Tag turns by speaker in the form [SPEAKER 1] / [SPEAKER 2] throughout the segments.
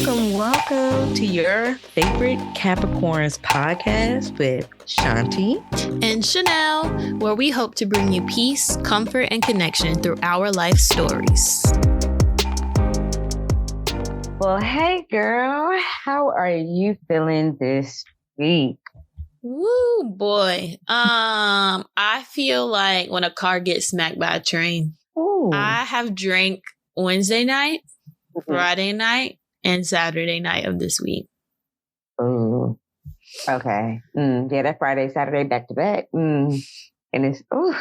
[SPEAKER 1] Welcome to your Favorite Capricorns podcast with Shanti
[SPEAKER 2] and Chanel, where we hope to bring you peace, comfort, and connection through our life stories.
[SPEAKER 1] Well, hey girl, how are you feeling this week?
[SPEAKER 2] Woo, boy. I feel like when a car gets smacked by a train.
[SPEAKER 1] Ooh.
[SPEAKER 2] I have drank Wednesday night, Friday night, and Saturday night of this week.
[SPEAKER 1] Ooh. Okay. Yeah, that Friday, Saturday, back to back. And it's, ooh.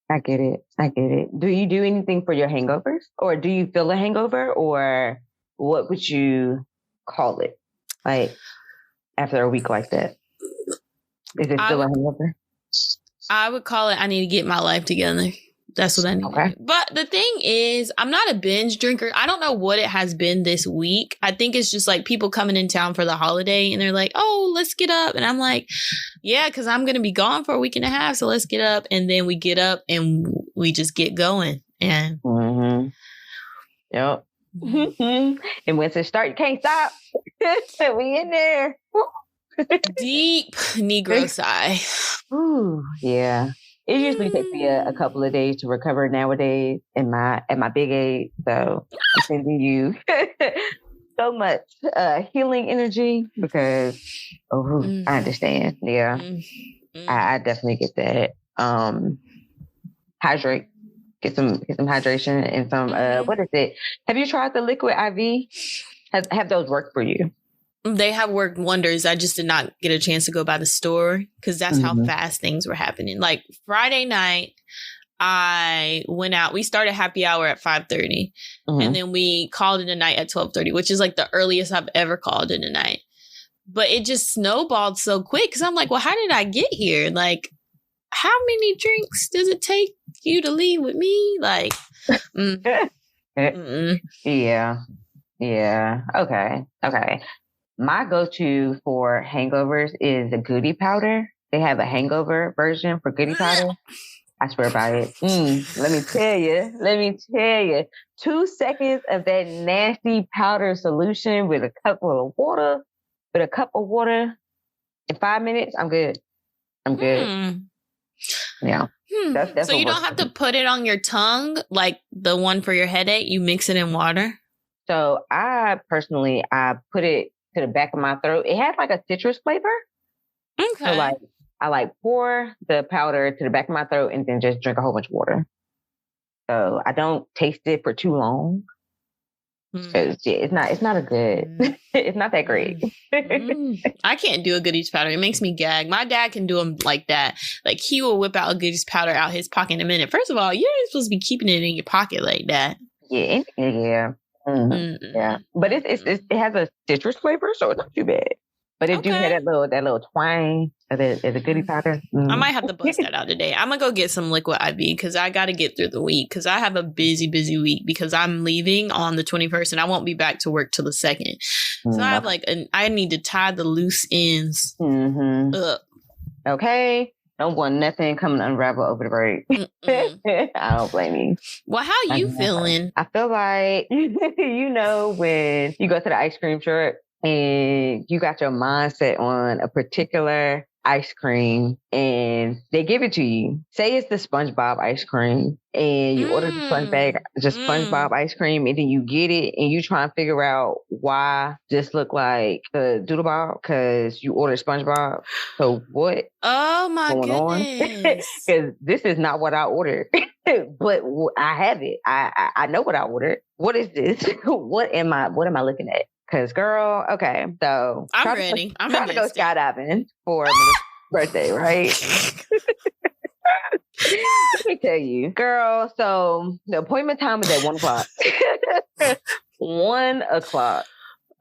[SPEAKER 1] I get it. Do you do anything for your hangovers? Or do you feel a hangover? Or what would you call it? Like, after a week like that? Is it still a hangover?
[SPEAKER 2] I would call it, I need to get my life together. That's what I need to do. But the thing is, I'm not a binge drinker. I don't know what it has been this week. I think it's just like people coming in town for the holiday and they're like, oh, let's get up. And I'm like, yeah, because I'm going to be gone for a week and a half. So let's get up. And then we get up and we just get going. And
[SPEAKER 1] Yep. And once it starts, you can't stop. We in there.
[SPEAKER 2] Deep Negro sigh.
[SPEAKER 1] Ooh, yeah. It usually takes me a couple of days to recover nowadays at my big age. So I'm sending you so much healing energy because I understand. Yeah. I definitely get that. Hydrate. Get some hydration and some what is it? Have you tried the liquid IV? Have those worked for you?
[SPEAKER 2] They have worked wonders. I just did not get a chance to go by the store because that's how fast things were happening. Like Friday night, I went out. We started happy hour at 5:30 and then we called it a night at 12:30, which is like the earliest I've ever called it a night. But it just snowballed so quick because I'm like, well, how did I get here? Like, how many drinks does it take you to leave with me? Like,
[SPEAKER 1] Yeah. Okay. My go-to for hangovers is a goody powder. They have a hangover version for goody powder. I swear by it. Let me tell you. 2 seconds of that nasty powder solution with a cup of water, in 5 minutes, I'm good. Yeah. That's
[SPEAKER 2] so you don't have to put it on your tongue like the one for your headache. You mix it in water.
[SPEAKER 1] So I put it to the back of my throat. It has like a citrus flavor.
[SPEAKER 2] Okay.
[SPEAKER 1] So I pour the powder to the back of my throat and then just drink a whole bunch of water. So I don't taste it for too long. It's not a good. It's not that great.
[SPEAKER 2] I can't do a goodies powder. It makes me gag. My dad can do them like that. Like he will whip out a goodies powder out his pocket in a minute. First of all, you're not supposed to be keeping it in your pocket like that.
[SPEAKER 1] Yeah. Yeah, but it has a citrus flavor, so it's not too bad. But it do have that little twang of the goody powder.
[SPEAKER 2] I might have to bust that out today. I'm gonna go get some liquid IV because I got to get through the week because I have a busy week because I'm leaving on the 21st and I won't be back to work till the 2nd. So I have I need to tie the loose ends up.
[SPEAKER 1] Okay. Don't want nothing coming to unravel over the break. I don't blame you.
[SPEAKER 2] Well, how you feeling?
[SPEAKER 1] I feel like, when you go to the ice cream truck and you got your mindset on a particular ice cream and they give it to you. Say it's the SpongeBob ice cream and you order the SpongeBob ice cream and then you get it and you try and figure out why this look like the Doodle Ball because you ordered SpongeBob. So what?
[SPEAKER 2] Oh my goodness.
[SPEAKER 1] Because this is not what I ordered. But I have it. I know what I ordered. What is this? What am I looking at? Because, girl, okay, so
[SPEAKER 2] I'm ready. I'm
[SPEAKER 1] trying to go skydiving for my birthday, right? Let me tell you, girl. So the appointment time is at 1 o'clock. 1 o'clock.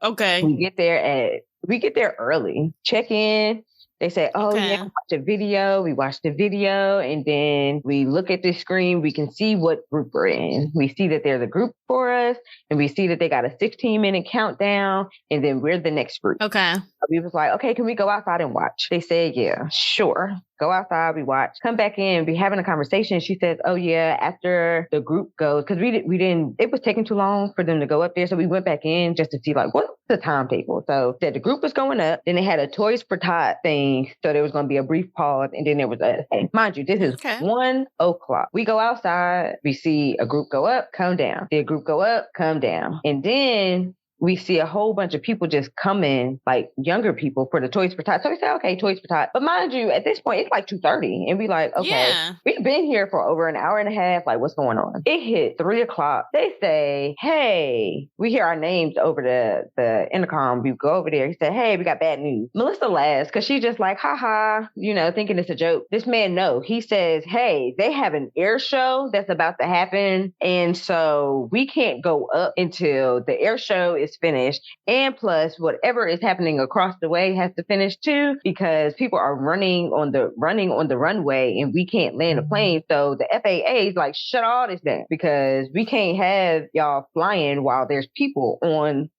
[SPEAKER 2] Okay.
[SPEAKER 1] We get there early. Check in. They say, yeah, watch the video. We watch the video and then we look at the screen. We can see what group we're in. We see that there's a group for us. And we see that they got a 16-minute countdown. And then we're the next group.
[SPEAKER 2] Okay.
[SPEAKER 1] We was like, okay, can we go outside and watch? They said, yeah, sure. Go outside, we watch, come back in, be having a conversation. She says, oh yeah, after the group goes, because we didn't, it was taking too long for them to go up there. So we went back in just to see like, what's the timetable? So said the group was going up. Then they had a Toys for Tot thing. So there was going to be a brief pause. And then there was hey, mind you, this is 1:00. We go outside, we see a group go up, come down. See a group go up, come down. And then we see a whole bunch of people just coming, like younger people for the Toys for Tot. So we say, okay, Toys for Tot. But mind you, at this point, it's like 2:30. And we like, okay, we've been here for over an hour and a half. Like, what's going on? It hit 3:00. They say, hey, we hear our names over the intercom. We go over there. He said, hey, we got bad news. Melissa laughs because she's just like, haha, thinking it's a joke. This man, no. He says, hey, they have an air show that's about to happen. And so we can't go up until the air show is finished, and plus whatever is happening across the way has to finish too, because people are running on the runway and we can't land a plane. So the FAA is like, shut all this down because we can't have y'all flying while there's people on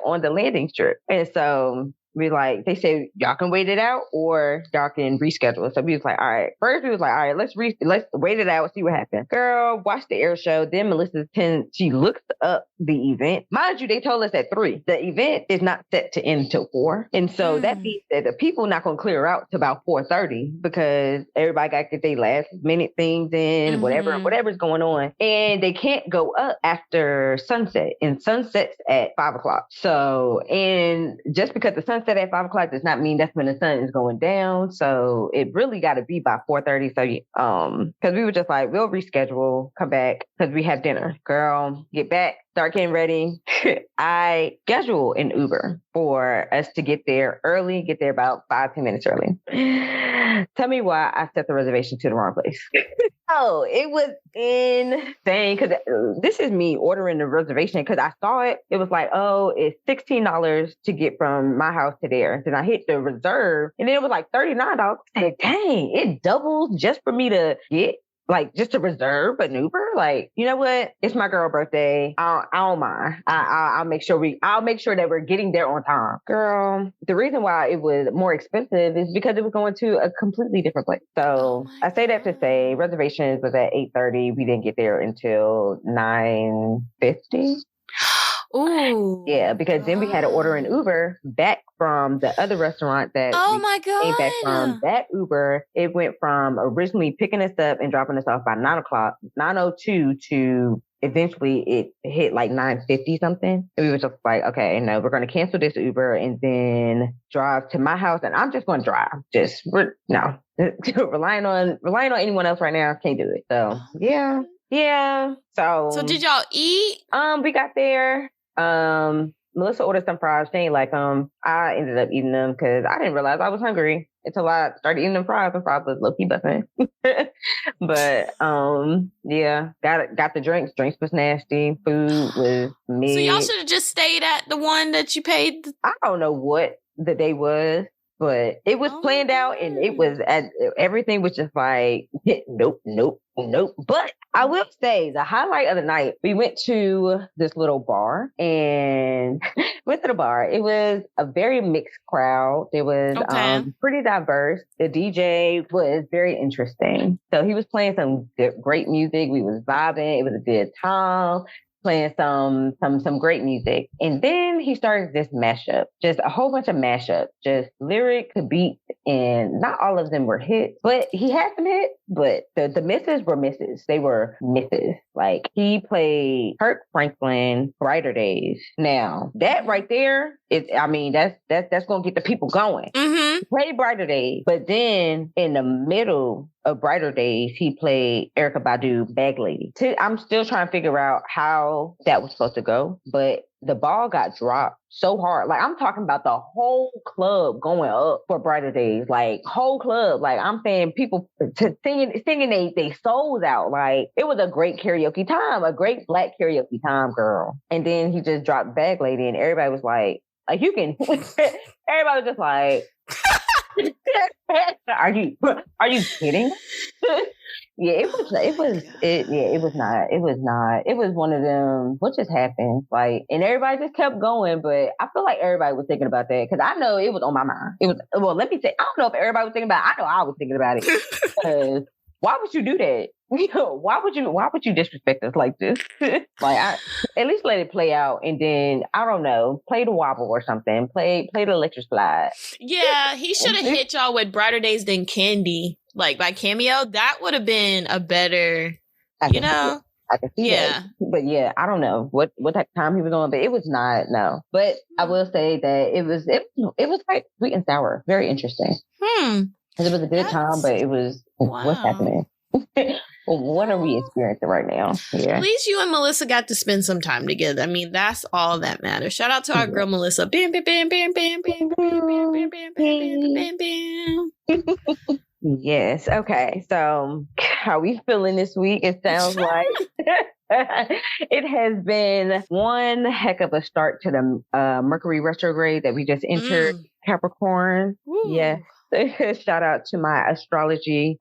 [SPEAKER 1] on the landing strip. And so they say y'all can wait it out or y'all can reschedule. So we was like, all right. First we was like, all right, let's wait it out, see what happens. Girl, watch the air show. Then Melissa she looks up the event. Mind you, they told us at 3. The event is not set to end till 4. And so that means that the people not gonna clear out to about 4:30 because everybody got to get their last minute things in, whatever's going on. And they can't go up after sunset. And sunset's at 5:00. So, and just because the sunset at 5:00 does not mean that's when the sun is going down. So it really got to be by 4:30. So, because we were just like, we'll reschedule, come back because we have dinner. Girl, get back, start getting ready. I schedule an Uber for us to get there early, get there about 5-10 minutes early. Tell me why I set the reservation to the wrong place. Oh, it was insane because this is me ordering the reservation because I saw it. It was like, oh, it's $16 to get from my house to there. Then I hit the reserve and then it was like $39. I said, dang, it doubles just for me to get just to reserve an Uber. Like, you know what? It's my girl birthday. I don't mind. I'll make sure that we're getting there on time. Girl, the reason why it was more expensive is because it was going to a completely different place. So I say that to say reservations was at 8:30. We didn't get there until 9:50.
[SPEAKER 2] Ooh.
[SPEAKER 1] Yeah, because then we had to order an Uber back from the other restaurant that came back from. That Uber, it went from originally picking us up and dropping us off by 9:02 to eventually it hit like 9:50 something. And we were just like, okay, no, we're going to cancel this Uber and then drive to my house. And I'm just going to drive. Relying on anyone else right now, can't do it. So yeah. So
[SPEAKER 2] did y'all eat?
[SPEAKER 1] We got there. Melissa ordered some fries. She ain't like them. I ended up eating them because I didn't realize I was hungry until I started eating them fries. And fries was low-key buffing. But yeah, got the drinks. Drinks was nasty. Food was mid.
[SPEAKER 2] So y'all should have just stayed at the one that you paid.
[SPEAKER 1] I don't know what the day was, but it was planned out, and it was everything was just like nope. But I will say the highlight of the night, we went to this little bar and went to the bar. It was a very mixed crowd. It was pretty diverse. The DJ was very interesting. So he was playing some great music. We was vibing. It was a good time. Playing some great music. And then he started this mashup, just a whole bunch of mashups, just lyric to beat, and not all of them were hits, but he had some hits, but the misses were misses. They were misses. Like he played Kirk Franklin, Brighter Days. Now that right there is, that's going to get the people going.
[SPEAKER 2] Mm-hmm.
[SPEAKER 1] Play Brighter Days, but then in the middle of Brighter Days, he played Erykah Badu, Bag Lady. I'm still trying to figure out how that was supposed to go, but the ball got dropped so hard. Like I'm talking about the whole club going up for Brighter Days, like whole club. Like I'm saying people singing they souls out. Like it was a great karaoke time, a great Black karaoke time, girl. And then he just dropped Bag Lady and everybody was like you can, everybody was just like, Are you kidding? Yeah, it was not. It was one of them. What just happened? Like, and everybody just kept going, but I feel like everybody was thinking about that because I know it was on my mind. It was, well, let me say, I don't know if everybody was thinking about it. I know I was thinking about it. Because why would you do that? Why would you disrespect us like this? At least let it play out, and then I don't know, play the wobble or something. Play the electric slide.
[SPEAKER 2] Yeah, he should have hit y'all with Brighter Days Than Candy, like by Camille. That would have been a better,
[SPEAKER 1] I can see that. But yeah, I don't know what type of time he was on, but it was not, no. But I will say that it was like sweet and sour. Very interesting. Because it was a good time, but it was, what's happening? What are we experiencing right now? Yeah.
[SPEAKER 2] At least you and Melissa got to spend some time together. I mean, that's all that matters. Shout out to our girl Melissa. Bam, bam, bam, bam, bam, bam, bam, bam, bam, bam, bam, bam, bam.
[SPEAKER 1] Yes. Okay. So, how we feeling this week? It sounds like it has been one heck of a start to the Mercury retrograde that we just entered. Capricorn. Yeah. Shout out to my astrology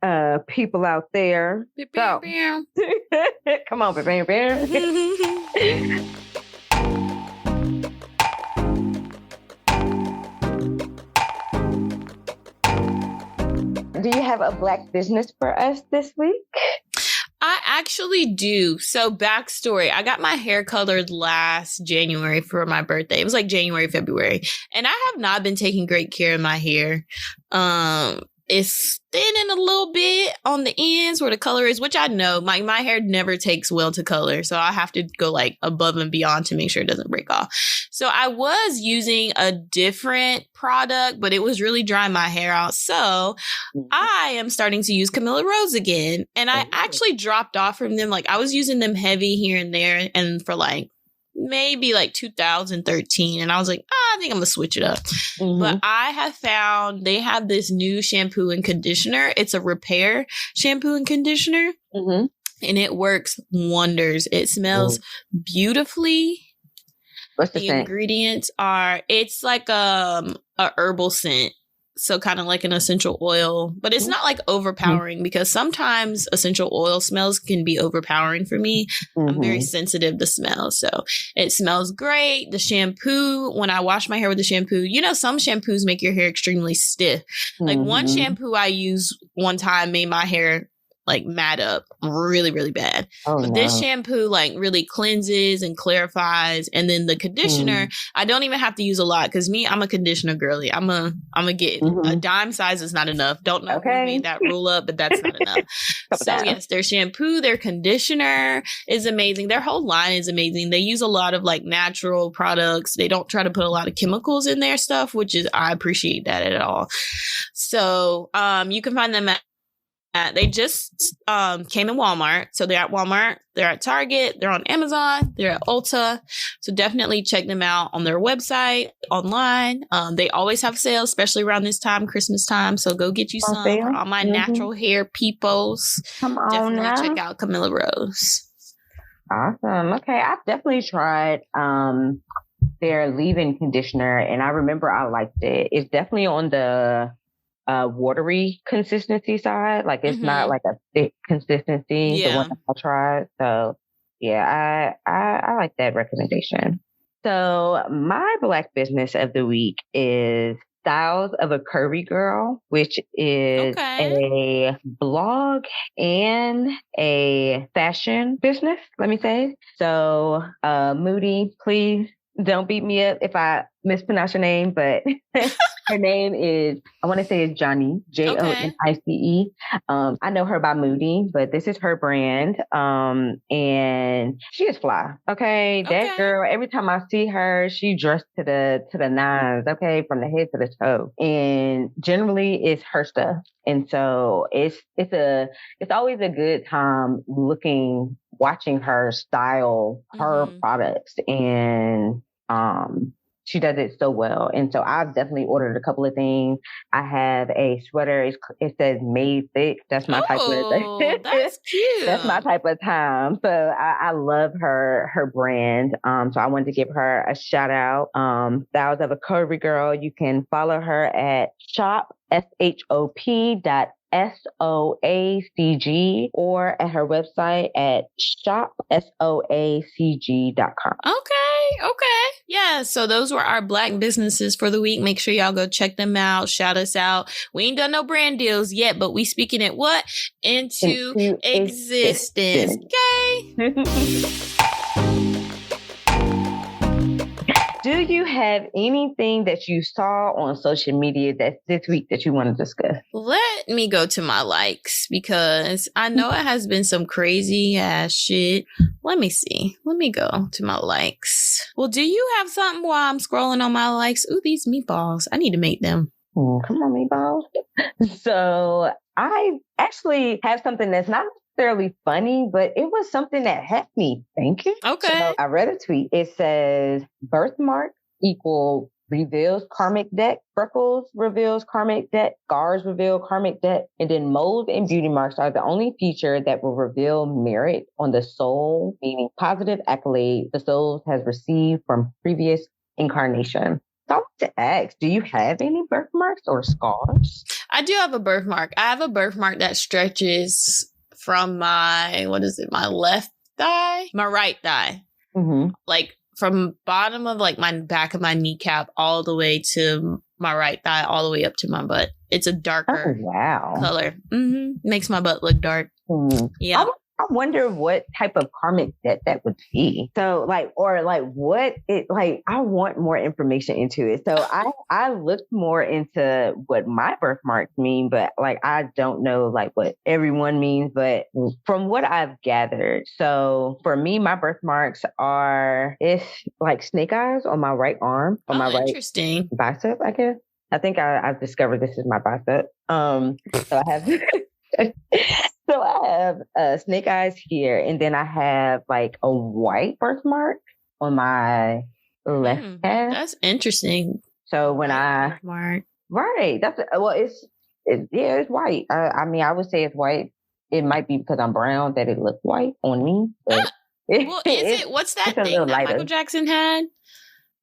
[SPEAKER 1] people out there. So, come on, bam, bam. Do you have a Black business for us this week?
[SPEAKER 2] I actually do. So backstory, I got my hair colored last January for my birthday. It was like January, February. And I have not been taking great care of my hair. It's thinning a little bit on the ends where the color is, which I know my hair never takes well to color. So I have to go like above and beyond to make sure it doesn't break off. So I was using a different product, but it was really drying my hair out. So I am starting to use Camilla Rose again. And I actually dropped off from them. Like I was using them heavy here and there. And for like maybe like 2013, and I was like, I think I'm gonna switch it up. But I have found they have this new shampoo and conditioner. It's a repair shampoo and conditioner, and it works wonders. It smells beautifully.
[SPEAKER 1] What's the scent?
[SPEAKER 2] Ingredients are, it's like a herbal scent. So kind of like an essential oil, but it's not like overpowering because sometimes essential oil smells can be overpowering for me. I'm very sensitive to smell. So it smells great. The shampoo, when I wash my hair with the shampoo, you know, some shampoos make your hair extremely stiff. Like one shampoo I used one time made my hair like mat up really, really bad. But this shampoo like really cleanses and clarifies. And then the conditioner, I don't even have to use a lot because I'm a conditioner girly. I'm a get a dime size is not enough. Don't know who made that rule up, but that's not enough. So yes, their shampoo, their conditioner is amazing. Their whole line is amazing. They use a lot of like natural products. They don't try to put a lot of chemicals in their stuff, which is, I appreciate that at all. So you can find them at they just came in Walmart. So they're at Walmart, they're at Target, they're on Amazon, they're at Ulta. So definitely check them out on their website, online. They always have sales, especially around this time, Christmas time. So go get you some for all my natural hair peoples.
[SPEAKER 1] Come on,
[SPEAKER 2] definitely check out Camilla Rose.
[SPEAKER 1] Awesome. Okay, I've definitely tried their leave-in conditioner, and I remember I liked it. It's definitely on the watery consistency side. Like it's not like a thick consistency. The one that I tried. So yeah, I like that recommendation. So my Black business of the week is Styles of a Curvy Girl, which is a blog and a fashion business, let me say. So Moody, please don't beat me up if I mispronounce your name, but her name is, I want to say it's Johnny, Jonice. I know her by Moody, but this is her brand. And she is fly. Okay. That girl, every time I see her, she dressed to the nines, okay, from the head to the toe. And generally it's her stuff. And so it's always a good time watching her style her products. And she does it so well. And so I've definitely ordered a couple of things. I have a sweater. It says made thick. That's my type of
[SPEAKER 2] that's cute.
[SPEAKER 1] That's my type of time. So I love her brand. So I wanted to give her a shout out. Styles of a Curvy Girl. You can follow her at shop SOACG or at her website at shopsoacg.com.
[SPEAKER 2] Okay. Yeah, so those were our Black businesses for the week. Make sure y'all go check them out. Shout us out. We ain't done no brand deals yet, but we speaking it what? Into existence. Okay.
[SPEAKER 1] Do you have anything that you saw on social media this week that you want to discuss?
[SPEAKER 2] Let me go to my likes because I know it has been some crazy ass shit. Let me see. Let me go to my likes. Well, do you have something while I'm scrolling on my likes? Ooh, these meatballs. I need to make them.
[SPEAKER 1] Come on, meatballs. So I actually have something that's not necessarily funny, but it was something that helped me thinking.
[SPEAKER 2] Okay.
[SPEAKER 1] So I read a tweet. It says birthmark equal reveals karmic debt, freckles reveals karmic debt, scars reveal karmic debt, and then moles and beauty marks are the only feature that will reveal merit on the soul, meaning positive accolade the soul has received from previous incarnation. So I want to ask, do you have any birthmarks or scars?
[SPEAKER 2] I do have a birthmark. I have a birthmark that stretches from my left thigh, my right thigh.
[SPEAKER 1] Mm-hmm.
[SPEAKER 2] Like from bottom of like my back of my kneecap all the way to my right thigh, all the way up to my butt. It's a darker color. Makes my butt look dark. Yeah.
[SPEAKER 1] I wonder what type of karmic debt that would be. So I want more information into it. So I looked more into what my birthmarks mean, but I don't know what everyone means, but from what I've gathered. So for me, my birthmarks it's like snake eyes on my right arm, on my right bicep, I guess. I think I've discovered this is my bicep. So I have So I have snake eyes here, and then I have a white birthmark on my left hand.
[SPEAKER 2] That's interesting.
[SPEAKER 1] So when
[SPEAKER 2] birthmark.
[SPEAKER 1] Right, it's white. I mean, I would say it's white. It might be because I'm brown that it looks white on me. But
[SPEAKER 2] what's that thing that Michael Jackson had?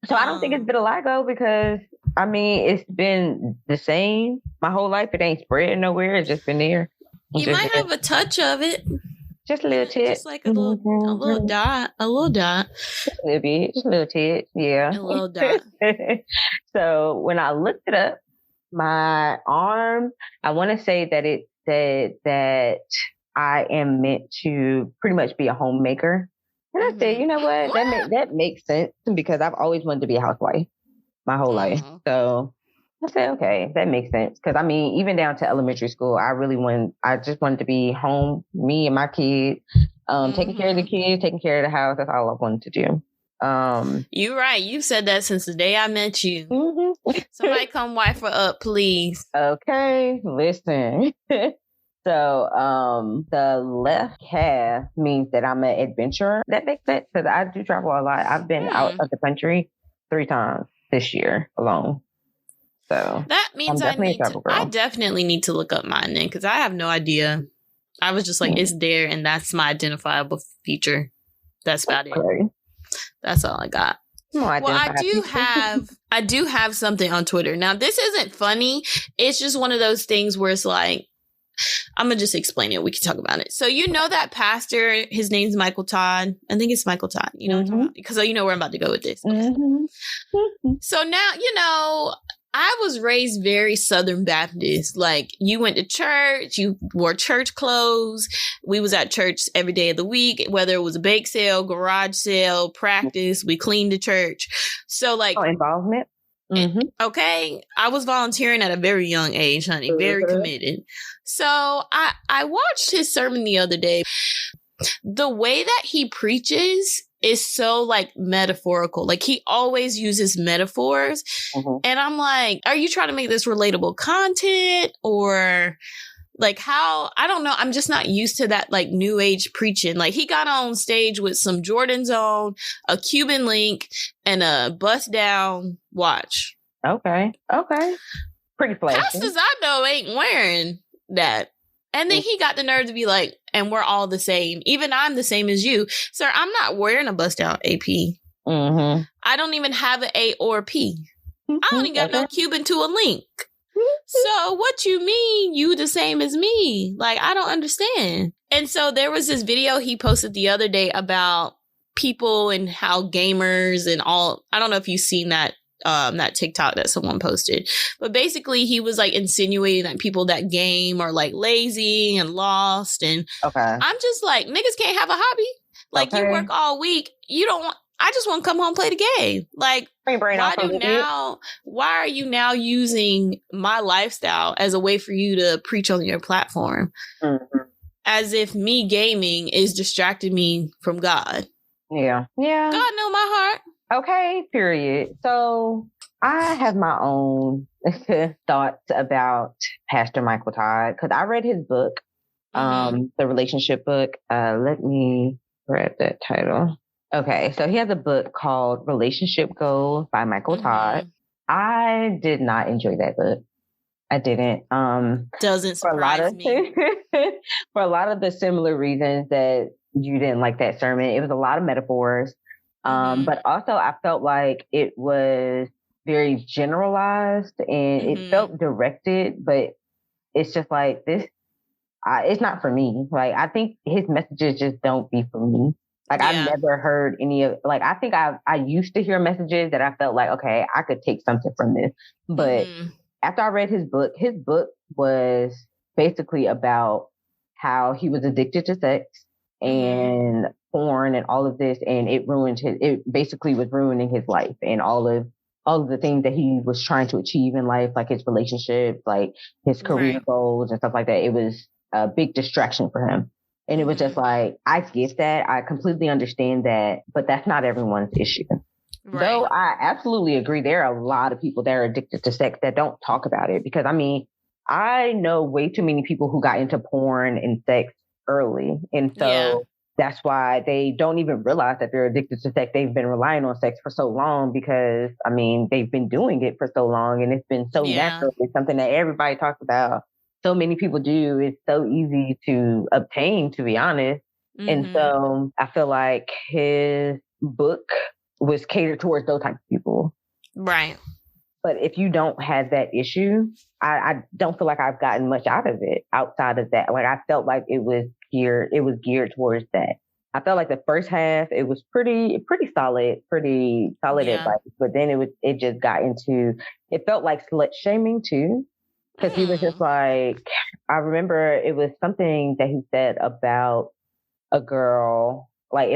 [SPEAKER 1] So I don't think it's vitiligo because I mean it's been the same my whole life. It ain't spread nowhere. It's just been there.
[SPEAKER 2] You might have a touch of it.
[SPEAKER 1] Just a little tit.
[SPEAKER 2] Just like a little dot. A little dot.
[SPEAKER 1] Just a little bit. Just a little tit. Yeah.
[SPEAKER 2] A little dot.
[SPEAKER 1] So when I looked it up, my arm, I want to say that it said that I am meant to pretty much be a homemaker. And I said, you know what? That makes sense because I've always wanted to be a housewife my whole life. So I said, okay, that makes sense. Because I mean, even down to elementary school, I just wanted to be home, me and my kids, taking care of the kids, taking care of the house. That's all I wanted to do.
[SPEAKER 2] You're right. You've said that since the day I met you. Somebody come wife her up, please.
[SPEAKER 1] Okay, listen. So, the left half means that I'm an adventurer. That makes sense because I do travel a lot. I've been out of the country 3 times this year alone. So
[SPEAKER 2] that means I definitely need to look up mine then because I have no idea. I was just it's there and that's my identifiable feature. That's about it. That's all I got. Well, I do have something on Twitter. Now, this isn't funny. It's just one of those things where it's I'm going to just explain it. We can talk about it. So, that pastor, his name's Michael Todd. I think it's Michael Todd. You know what I'm talking about? Because you know where I'm about to go with this. So now, I was raised very Southern Baptist. You went to church, you wore church clothes. We was at church every day of the week, whether it was a bake sale, garage sale, practice, we cleaned the church. So
[SPEAKER 1] involvement.
[SPEAKER 2] Okay. I was volunteering at a very young age, honey, very committed. So I watched his sermon the other day. The way that he preaches is so metaphorical. He always uses metaphors. And I'm are you trying to make this relatable content or Like how, I don't know. I'm just not used to that like new age preaching. Like he got on stage with some Jordans on, a Cuban link, and a bust down watch.
[SPEAKER 1] Okay. Pretty flashy.
[SPEAKER 2] Pastors I know ain't wearing that. And then he got the nerve to be like, and we're all the same. Even I'm the same as you. Sir, I'm not wearing a bust down AP.
[SPEAKER 1] Mm-hmm.
[SPEAKER 2] I don't even have an A or a P. I don't even got no Cuban to a link. So what you mean you the same as me? Like, I don't understand. And so there was this video he posted the other day about people and how gamers and all, I don't know if you've seen that TikTok that someone posted, but basically he was like insinuating that people that game are like lazy and lost. And I'm just like, niggas can't have a hobby. Like you work all week. I just want to come home and play the game. Like, why are you now using my lifestyle as a way for you to preach on your platform? Mm-hmm. As if me gaming is distracting me from God.
[SPEAKER 1] Yeah.
[SPEAKER 2] God know my heart.
[SPEAKER 1] Okay, period. So I have my own thoughts about Pastor Michael Todd because I read his book, the relationship book. Let me grab that title. Okay, so he has a book called Relationship Goals by Michael Todd. I did not enjoy that book. I didn't.
[SPEAKER 2] Doesn't surprise me.
[SPEAKER 1] For a lot of the similar reasons that you didn't like that sermon. It was a lot of metaphors. But also I felt like it was very generalized and it felt directed, but it's just like this, it's not for me. Like, I think his messages just don't be for me. Like, I've never heard any of, like, I think I used to hear messages that I felt like, okay, I could take something from this. But after I read his book was basically about how he was addicted to sex and porn and all of this. And it basically was ruining his life and all of the things that he was trying to achieve in life, like his relationships, like his career goals and stuff like that. It was a big distraction for him. And it was just like, I get that. I completely understand that, but that's not everyone's issue. Right. Though I absolutely agree. There are a lot of people that are addicted to sex that don't talk about it because, I mean, I know way too many people who got into porn and sex early. And so that's why they don't even realize that they're addicted to sex. They've been relying on sex for so long because, I mean, they've been doing it for so long and it's been so natural. It's something that everybody talks about. So many people do. It's so easy to obtain, to be honest. And so I feel like his book was catered towards those types of people.
[SPEAKER 2] Right.
[SPEAKER 1] But if you don't have that issue, I don't feel like I've gotten much out of it outside of that. Like, I felt like it was geared towards that. I felt like the first half, it was pretty solid advice. But then it just got into, it felt like slut shaming too. Because he was just like, I remember it was something that he said about a girl, like,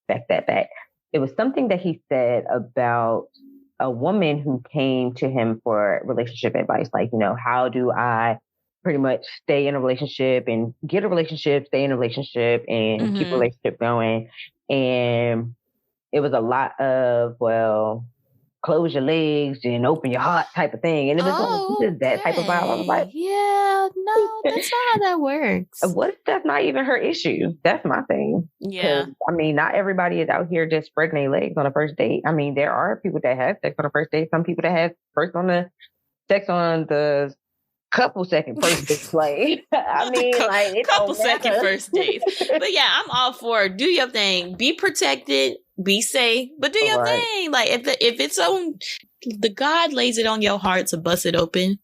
[SPEAKER 1] back. It was something that he said about a woman who came to him for relationship advice. Like, you know, how do I pretty much stay in a relationship and get a relationship, stay in a relationship and keep a relationship going. And it was a lot of, well, close your legs and open your heart type of thing. And it was that type of vibe. I was like,
[SPEAKER 2] yeah, no, that's not how that works.
[SPEAKER 1] What if that's not even her issue? That's my thing.
[SPEAKER 2] Yeah.
[SPEAKER 1] I mean, not everybody is out here just spreading their legs on a first date. I mean, there are people that have sex on a first date. Some people that have sex on the couple second first date. Like, I mean, like, it
[SPEAKER 2] couple second first dates. But yeah, I'm all for do your thing. Be protected. Be safe, but do your thing. Like, if it's on, the God lays it on your heart to bust it open,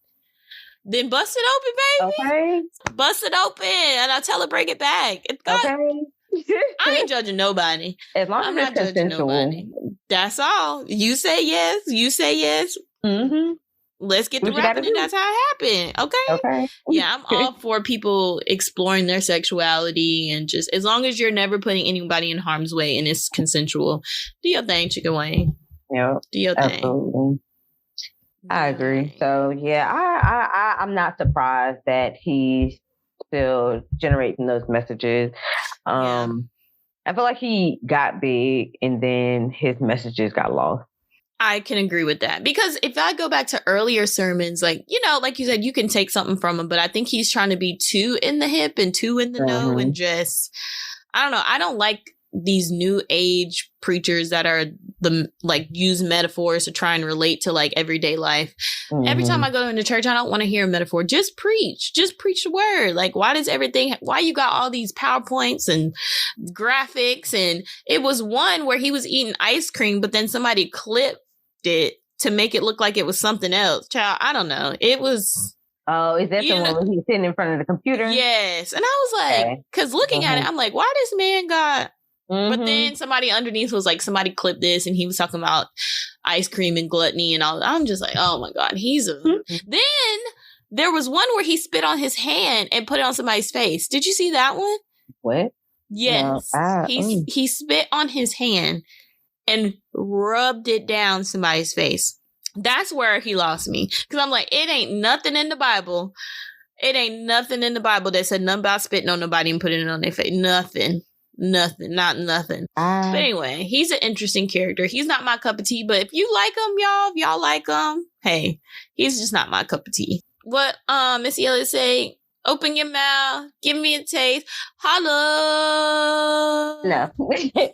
[SPEAKER 2] then bust it open, baby. Okay. Bust it open, and I'll tell her bring it back. God, I ain't judging nobody.
[SPEAKER 1] As long as
[SPEAKER 2] I'm not judging nobody. That's all. You say yes. You say yes.
[SPEAKER 1] Mm-hmm.
[SPEAKER 2] Let's get to rapping, and that's how it happened. Okay. Yeah, I'm all for people exploring their sexuality and just as long as you're never putting anybody in harm's way and it's consensual. Do your thing, Chicken Wayne.
[SPEAKER 1] Yeah.
[SPEAKER 2] Do your
[SPEAKER 1] absolutely.
[SPEAKER 2] thing.
[SPEAKER 1] I agree. So yeah, I'm not surprised that he's still generating those messages. I feel like he got big and then his messages got lost.
[SPEAKER 2] I can agree with that, because if I go back to earlier sermons, like, you know, like you said, you can take something from him, but I think he's trying to be too in the hip and too in the know, and just, I don't know. I don't like these new age preachers that are use metaphors to try and relate to like everyday life. Every time I go into church, I don't want to hear a metaphor. Just preach the word. Like, why you got all these PowerPoints and graphics? And it was one where he was eating ice cream, but then somebody clipped it to make it look like it was something else. Child, I don't know. It was...
[SPEAKER 1] Oh, is that the one where he's sitting in front of the computer?
[SPEAKER 2] Yes. And I was like, because looking at it, I'm like, why this man got... But then somebody underneath was like, somebody clipped this, and he was talking about ice cream and gluttony and all. I'm just like, oh my God, Then there was one where he spit on his hand and put it on somebody's face. Did you see that one?
[SPEAKER 1] What?
[SPEAKER 2] Yes. No. He spit on his hand and rubbed it down somebody's face. That's where he lost me. Because I'm like, it ain't nothing in the Bible. It ain't nothing in the Bible that said nothing about spitting on nobody and putting it on their face. Nothing. Not nothing. But anyway, he's an interesting character. He's not my cup of tea, but if you like him, if y'all like him, hey, he's just not my cup of tea. What Miss Elliott say? Open your mouth, give me a taste. Holla.
[SPEAKER 1] No. No, thank you.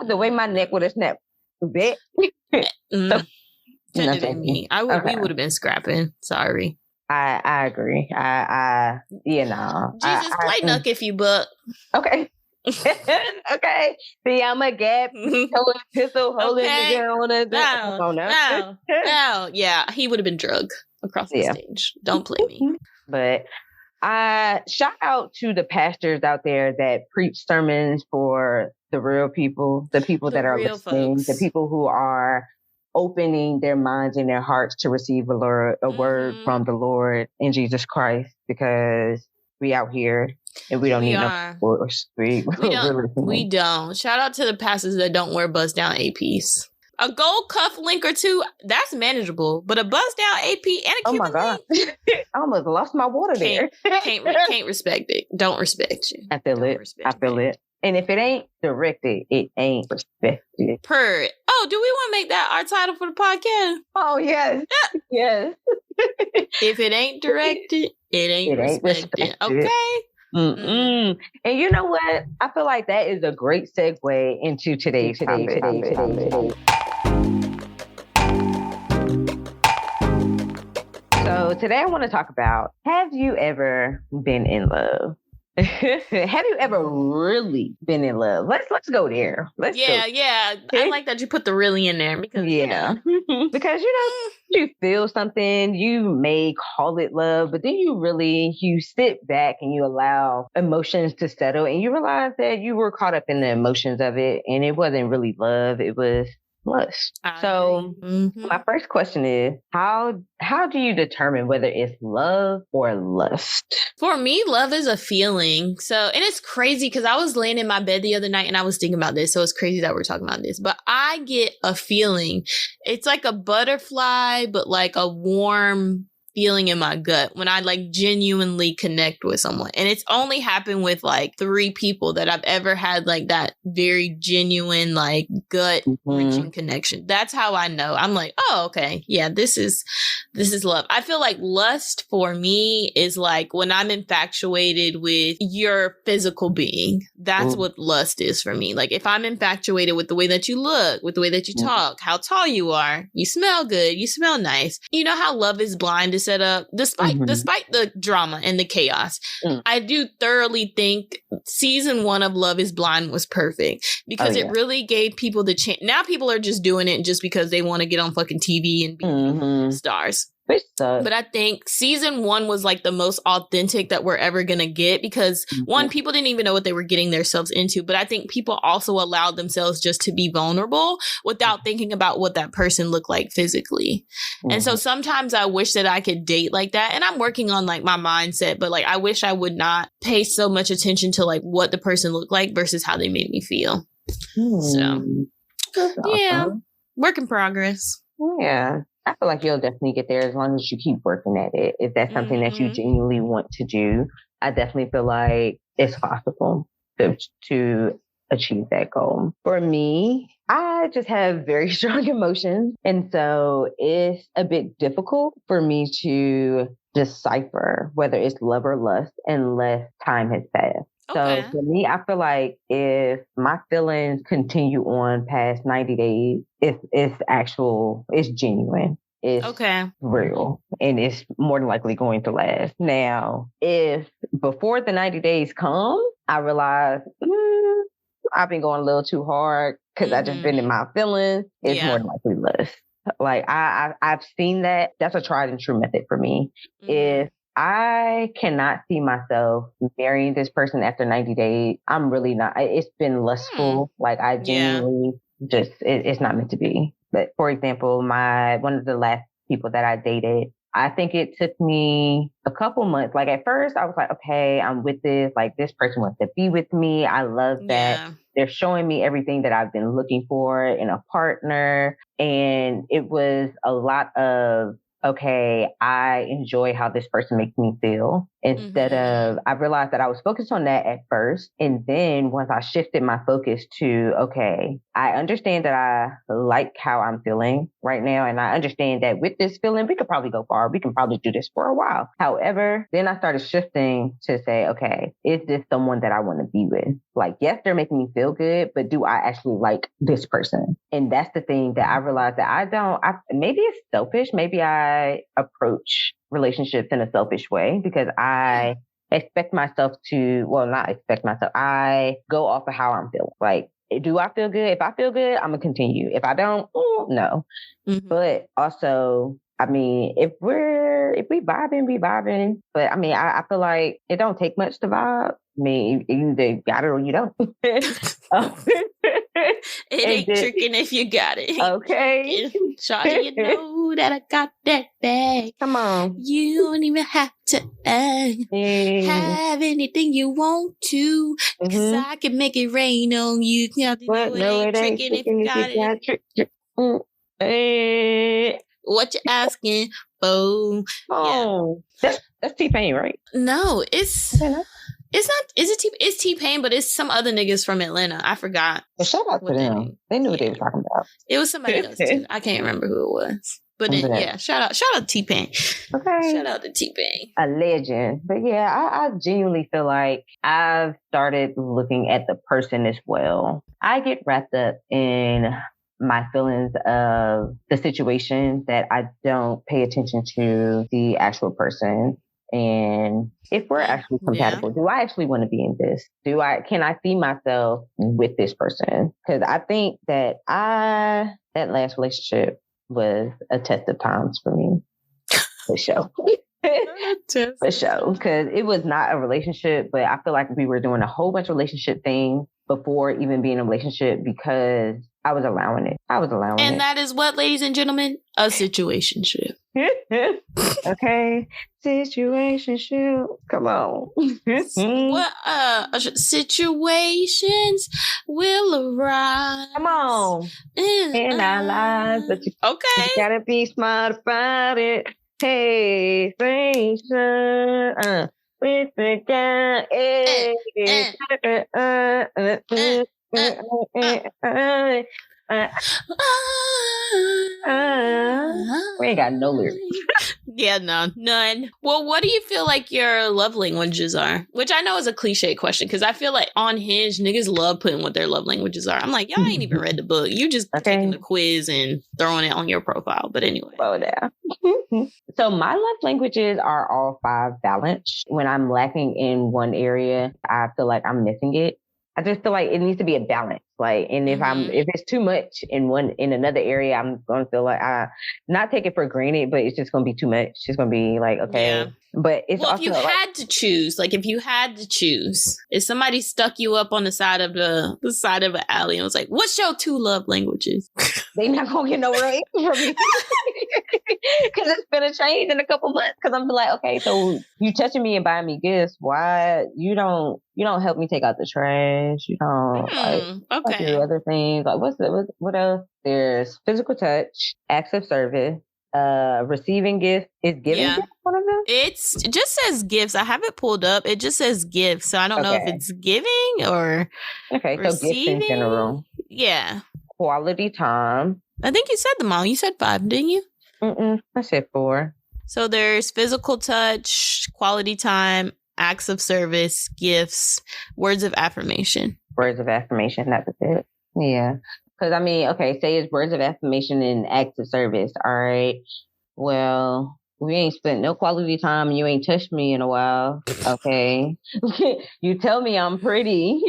[SPEAKER 1] The way my neck would have snapped a bit.
[SPEAKER 2] Me. We would have been scrapping. Sorry.
[SPEAKER 1] I agree.
[SPEAKER 2] Jesus, play Nuck if you buck.
[SPEAKER 1] Okay. Okay. See, I'm a gap. Pistol holding the girl on the
[SPEAKER 2] No. Yeah, he would have been drugged across the stage. Don't play me.
[SPEAKER 1] But shout out to the pastors out there that preach sermons for the real people, the people that are listening, the people who are opening their minds and their hearts to receive a word from the Lord in Jesus Christ, because we out here and we don't need no force. We
[SPEAKER 2] don't. Shout out to the pastors that don't wear bust down APs. A gold cuff link or two, that's manageable, but a bust down AP and a Cuban
[SPEAKER 1] God. I almost lost my water there.
[SPEAKER 2] Can't respect it. Don't respect you.
[SPEAKER 1] I feel it. And if it ain't directed, it ain't respected.
[SPEAKER 2] Oh, do we want to make that our title for the podcast?
[SPEAKER 1] Oh, yes. Yes.
[SPEAKER 2] If it ain't directed, it ain't respected. Okay?
[SPEAKER 1] And you know what? I feel like that is a great segue into today's topic. So today I want to talk about, have you ever been in love? Have you ever really been in love? Let's go there.
[SPEAKER 2] Yeah. I like that you put the really in there, because
[SPEAKER 1] because you feel something, you may call it love, but then you sit back and you allow emotions to settle, and you realize that you were caught up in the emotions of it, and it wasn't really love, it was lust. So my first question is, how do you determine whether it's love or lust?
[SPEAKER 2] For me, love is a feeling. So, and it's crazy because I was laying in my bed the other night and I was thinking about this. So it's crazy that we're talking about this, but I get a feeling. It's like a butterfly, but like a warm feeling in my gut when I like genuinely connect with someone. And it's only happened with like 3 people that I've ever had like that very genuine, like gut wrenching connection. That's how I know. I'm like, oh, okay. Yeah, this is love. I feel like lust for me is like when I'm infatuated with your physical being. That's what lust is for me. Like if I'm infatuated with the way that you look, with the way that you talk, how tall you are, you smell good, you smell nice. You know how Love is Blind is set up, despite the drama and the chaos. I do thoroughly think season 1 of Love is Blind was perfect because it really gave people the chance. Now people are just doing it just because they want to get on fucking TV and be stars. But I think season 1 was like the most authentic that we're ever going to get because one, people didn't even know what they were getting themselves into. But I think people also allowed themselves just to be vulnerable without thinking about what that person looked like physically. And so sometimes I wish that I could date like that. And I'm working on like my mindset, but like I wish I would not pay so much attention to like what the person looked like versus how they made me feel. So yeah, work in progress.
[SPEAKER 1] Yeah. I feel like you'll definitely get there as long as you keep working at it. If that's something that you genuinely want to do, I definitely feel like it's possible to achieve that goal. For me, I just have very strong emotions. And so it's a bit difficult for me to decipher whether it's love or lust unless time has passed.
[SPEAKER 2] Okay.
[SPEAKER 1] So for me, I feel like if my feelings continue on past 90 days, it's genuine. It's real, and it's more than likely going to last. Now, if before the 90 days come, I realize I've been going a little too hard because I just been in my feelings, it's more than likely lust. Like I've seen that. That's a tried and true method for me. If I cannot see myself marrying this person after 90 days, I'm really not. It's been lustful. Like I genuinely just, it's not meant to be. But for example, one of the last people that I dated, I think it took me a couple months. Like at first I was like, okay, I'm with this. Like this person wants to be with me. I love that. Yeah. They're showing me everything that I've been looking for in a partner. And it was a lot of, okay, I enjoy how this person makes me feel. Instead of, I realized that I was focused on that at first. And then once I shifted my focus to, okay, I understand that I like how I'm feeling right now. And I understand that with this feeling, we could probably go far. We can probably do this for a while. However, then I started shifting to say, okay, is this someone that I want to be with? Like, yes, they're making me feel good, but do I actually like this person? And that's the thing that I realized that maybe it's selfish. Maybe I approach relationships in a selfish way because I expect myself not expect myself. I go off of how I'm feeling. Like, do I feel good? If I feel good, I'm going to continue. If I don't, no. But also, I mean, if we vibing, we vibing. But I mean, I feel like it don't take much to vibe. I mean, you either got it or you don't.
[SPEAKER 2] It ain't tricking if you got it.
[SPEAKER 1] Okay.
[SPEAKER 2] Shawty, you know that I got that bag.
[SPEAKER 1] Come on.
[SPEAKER 2] You don't even have to have anything you want to. Because I can make it rain on you. It ain't tricking if you got it. What you asking for?
[SPEAKER 1] Oh, that's T-Pain, right?
[SPEAKER 2] No, it's not. It's T-Pain, but it's some other niggas from Atlanta. I forgot.
[SPEAKER 1] Well, shout out to them. They knew what they were talking about.
[SPEAKER 2] It was somebody else too. I can't remember who it was. But shout out to T-Pain. Okay. Shout out to T-Pain.
[SPEAKER 1] A legend. But yeah, I genuinely feel like I've started looking at the person as well. I get wrapped up in my feelings of the situation that I don't pay attention to the actual person. And if we're actually compatible, do I actually want to be in this? Can I see myself with this person? Because I think that that last relationship was a test of times for me. For sure. For sure. Because it was not a relationship, but I feel like we were doing a whole bunch of relationship things before even being in a relationship because I was allowing it.
[SPEAKER 2] And that is what, ladies and gentlemen, a situationship.
[SPEAKER 1] Okay. Situationship. Come on.
[SPEAKER 2] Situations will arise.
[SPEAKER 1] Come on. In our lives. But you gotta be smart about it. Hey, we forgot. We ain't got no lyrics.
[SPEAKER 2] Yeah, no, none. Well, what do you feel like your love languages are? Which I know is a cliche question because I feel like on Hinge, niggas love putting what their love languages are. I'm like, y'all ain't even read the book. You just taking the quiz and throwing it on your profile. But anyway.
[SPEAKER 1] Oh, yeah. So my love languages are all 5 balanced. When I'm lacking in one area, I feel like I'm missing it. I just feel like it needs to be a balance. Like, and if it's too much in another area, I'm going to feel like I not take it for granted, but it's just going to be too much. It's just going to be like, okay. Yeah. But it's also
[SPEAKER 2] if you had to choose, if somebody stuck you up on the side of the side of an alley and was like, what's your 2 love languages?
[SPEAKER 1] They not going to get no real answer from me. Because it's been a change in a couple months. Because I'm like, okay, so you touching me and buying me gifts. Why you don't help me take out the trash? You don't do other things. Like what else? There's physical touch, acts of service, receiving gifts. Is giving gifts one of them?
[SPEAKER 2] It just says gifts. I have it pulled up. It just says gifts. So I don't know if it's giving or
[SPEAKER 1] receiving. So gifts in general.
[SPEAKER 2] Yeah.
[SPEAKER 1] Quality time.
[SPEAKER 2] I think you said them all. You said 5, didn't you?
[SPEAKER 1] I said 4.
[SPEAKER 2] So there's physical touch, quality time, acts of service, gifts, words of affirmation.
[SPEAKER 1] Words of affirmation. That's it. Yeah. Because, I mean, okay, say it's words of affirmation and acts of service. All right. Well, we ain't spent no quality time and you ain't touched me in a while. Okay. You tell me I'm pretty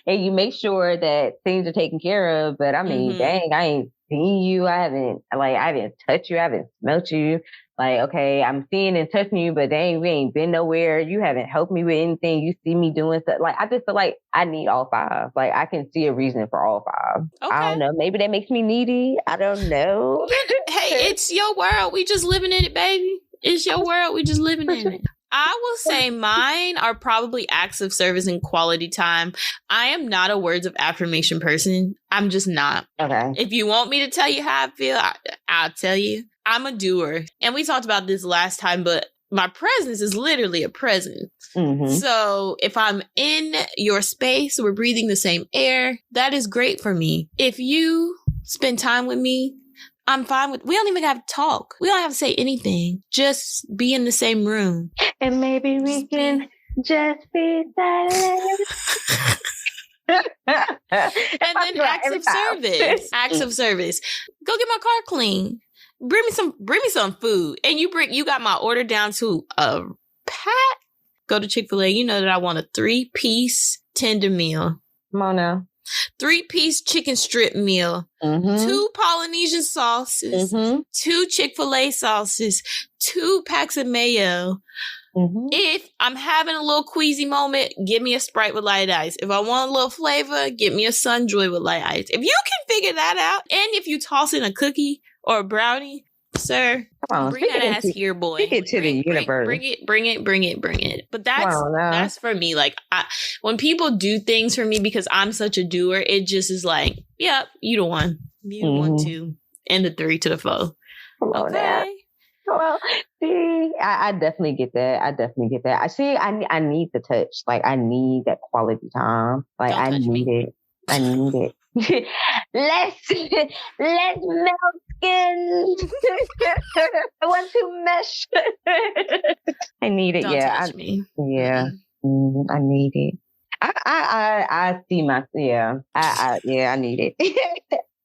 [SPEAKER 1] and you make sure that things are taken care of. But I mean, dang, I ain't seen you. I haven't touched you. I haven't smelt you. Like, okay, I'm seeing and touching you, but dang, we ain't been nowhere. You haven't helped me with anything. You see me doing stuff. Like, I just feel like I need all 5. Like, I can see a reason for all 5. Okay. I don't know. Maybe that makes me needy. I don't know.
[SPEAKER 2] Hey, it's your world. We just living in it, baby. It's your world. We just living in it. I will say mine are probably acts of service and quality time. I am not a words of affirmation person. I'm just not. Okay. If you want me to tell you how I feel, I'll tell you. I'm a doer. And we talked about this last time, but my presence is literally a presence. So if I'm in your space, we're breathing the same air, that is great for me. If you spend time with me, I'm fine with, we don't even have to talk. We don't have to say anything. Just be in the same room.
[SPEAKER 1] And maybe we can just be silent.
[SPEAKER 2] And then acts of service. Acts of service. Go get my car clean. Bring me some food. And you got my order down to a pat. Go to Chick-fil-A. You know that I want a 3-piece tender meal.
[SPEAKER 1] Come on now.
[SPEAKER 2] 3-piece chicken strip meal. 2 Polynesian sauces. 2 Chick-fil-A sauces. 2 packs of mayo. If I'm having a little queasy moment, give me a Sprite with light ice. If I want a little flavor, get me a Sunjoy with light ice. If you can figure that out, and if you toss in a cookie or a brownie, sir, come on, bring that ass here, boy.
[SPEAKER 1] Take it to the universe.
[SPEAKER 2] Bring it. But that's for me. Like, when people do things for me because I'm such a doer, it just is like, yep, you the one. You the 1, 2, and the 3 to the 4. Okay.
[SPEAKER 1] Well, see, I definitely get that. I see. I need the touch. Like, I need that quality time. Like, I need it. Let's melt skin. I want to mesh. I need it.
[SPEAKER 2] Don't touch me.
[SPEAKER 1] Yeah. I need it. I see my. Yeah. I need it.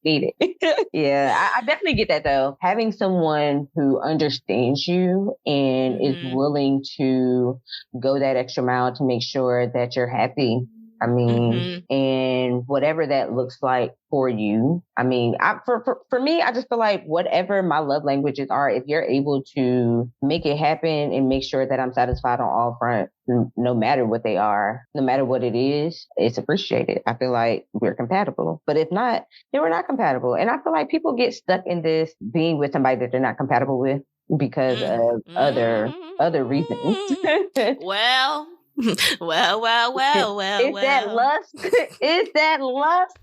[SPEAKER 1] Need it. Yeah, I definitely get that though. Having someone who understands you and is willing to go that extra mile to make sure that you're happy. I mean, and whatever that looks like for you. I mean, for me, I just feel like whatever my love languages are, if you're able to make it happen and make sure that I'm satisfied on all fronts, no matter what they are, no matter what it is, it's appreciated. I feel like we're compatible. But if not, then we're not compatible. And I feel like people get stuck in this being with somebody that they're not compatible with because of other reasons.
[SPEAKER 2] Well. Is
[SPEAKER 1] that lust? Is that lust?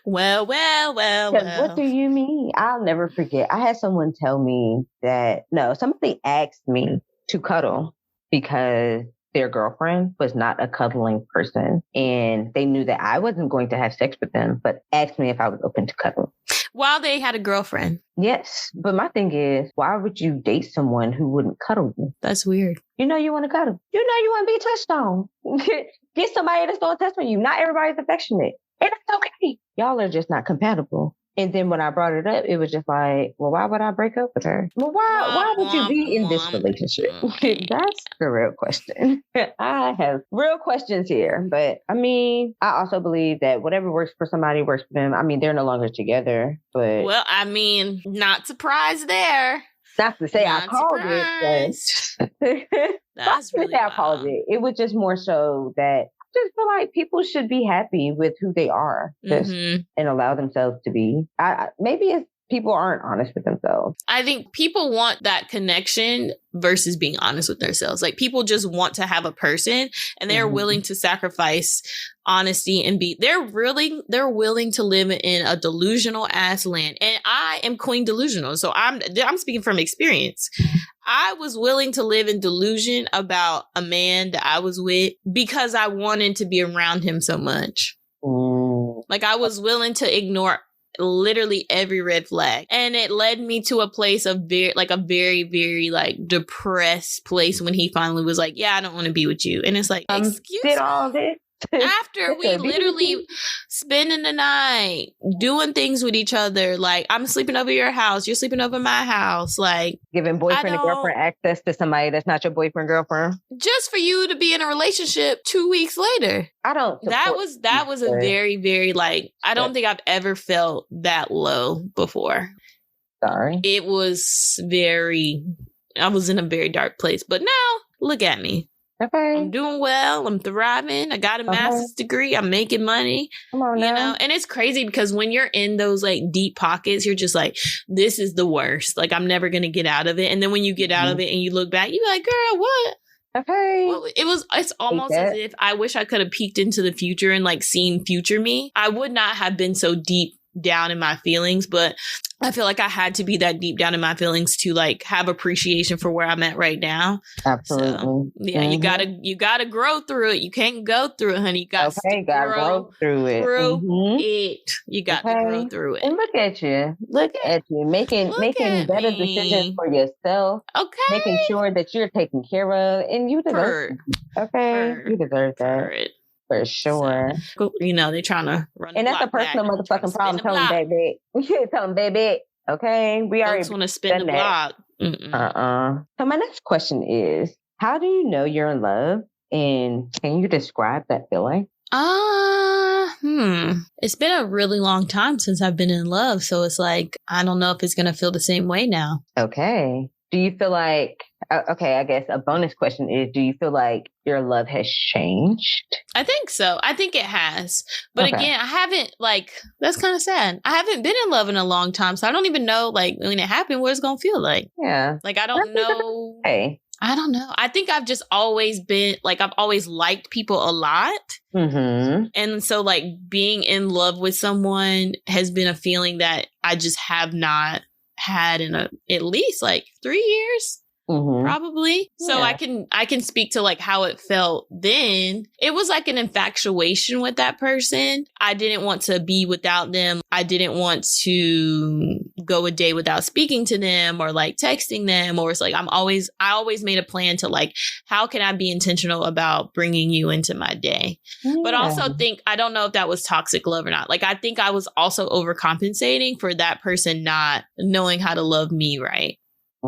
[SPEAKER 2] Well.
[SPEAKER 1] What do you mean? I'll never forget. I had someone tell me that, somebody asked me to cuddle because their girlfriend was not a cuddling person. And they knew that I wasn't going to have sex with them, but asked me if I was open to cuddle.
[SPEAKER 2] While they had a girlfriend.
[SPEAKER 1] Yes. But my thing is, why would you date someone who wouldn't cuddle you?
[SPEAKER 2] That's weird.
[SPEAKER 1] You know you want to cuddle. You know you want to be touched on. Get somebody that's going to touch on you. Not everybody's affectionate. And that's okay. Y'all are just not compatible. And then when I brought it up, it was just like, well, why would I break up with her? Well, why would you be in this relationship? That's the real question. I have real questions here. But I mean, I also believe that whatever works for somebody works for them. I mean, they're no longer together. But
[SPEAKER 2] well, I mean, not surprised there.
[SPEAKER 1] Not to say I called it. That's really I called it. It was just more so that just feel like people should be happy with who they are and allow themselves to be. Maybe people aren't honest with themselves.
[SPEAKER 2] I think people want that connection versus being honest with themselves. Like people just want to have a person and they're willing to sacrifice honesty and they're willing to live in a delusional ass land. And I am queen delusional. So I'm speaking from experience. I was willing to live in delusion about a man that I was with because I wanted to be around him so much. Like I was willing to ignore literally every red flag, and it led me to a place of very, very like depressed place when he finally was like, yeah, I don't want to be with you. And it's like, excuse me,
[SPEAKER 1] all this
[SPEAKER 2] after we literally spending the night doing things with each other, like I'm sleeping over your house, you're sleeping over my house, like
[SPEAKER 1] giving boyfriend and girlfriend access to somebody that's not your boyfriend girlfriend,
[SPEAKER 2] just for you to be in a relationship 2 weeks later.
[SPEAKER 1] I don't.
[SPEAKER 2] That was a very, very like I don't think I've ever felt that low before.
[SPEAKER 1] Sorry,
[SPEAKER 2] it was I was in a very dark place, but now look at me.
[SPEAKER 1] Okay.
[SPEAKER 2] I'm doing well. I'm thriving. I got a master's degree. I'm making money.
[SPEAKER 1] Come on now.
[SPEAKER 2] You know, and it's crazy because when you're in those like deep pockets, you're just like, this is the worst. Like, I'm never going to get out of it. And then when you get out of it and you look back, you're like, girl, what?
[SPEAKER 1] Okay.
[SPEAKER 2] Well, it's almost as if I wish I could have peeked into the future and like seen future me. I would not have been so deep down in my feelings, but I feel like I had to be that deep down in my feelings to like have appreciation for where I'm at right now.
[SPEAKER 1] Absolutely.
[SPEAKER 2] So, yeah, you gotta grow through it. You can't go through it, honey. You gotta
[SPEAKER 1] grow through it.
[SPEAKER 2] You got to grow through it.
[SPEAKER 1] And look at you making better decisions for yourself.
[SPEAKER 2] Okay,
[SPEAKER 1] making sure that you're taken care of, and you deserve. You deserve that. For sure.
[SPEAKER 2] So, you know, they're trying to run.
[SPEAKER 1] And that's a personal motherfucking problem. Tell them, baby. Tell them, baby. Okay. We already
[SPEAKER 2] want to spin the block.
[SPEAKER 1] So my next question is, how do you know you're in love? And can you describe that feeling?
[SPEAKER 2] It's been a really long time since I've been in love. So it's like, I don't know if it's going to feel the same way now.
[SPEAKER 1] Okay. Do you feel like, I guess a bonus question is, do you feel like your love has changed?
[SPEAKER 2] I think so. I think it has. But again, I haven't that's kind of sad. I haven't been in love in a long time. So I don't even know when it happened, what it's going to feel like.
[SPEAKER 1] Yeah.
[SPEAKER 2] Like, I don't know.
[SPEAKER 1] Hey.
[SPEAKER 2] I don't know. I think I've just always been I've always liked people a lot.
[SPEAKER 1] Mm-hmm.
[SPEAKER 2] And so being in love with someone has been a feeling that I just have not had in at least 3 years.
[SPEAKER 1] Mm-hmm.
[SPEAKER 2] Probably. So I can speak to how it felt then. It was like an infatuation with that person. I didn't want to be without them. I didn't want to go a day without speaking to them or texting them, or it's I always made a plan to how can I be intentional about bringing you into my day? Yeah. But also I don't know if that was toxic love or not. I think I was also overcompensating for that person not knowing how to love me right.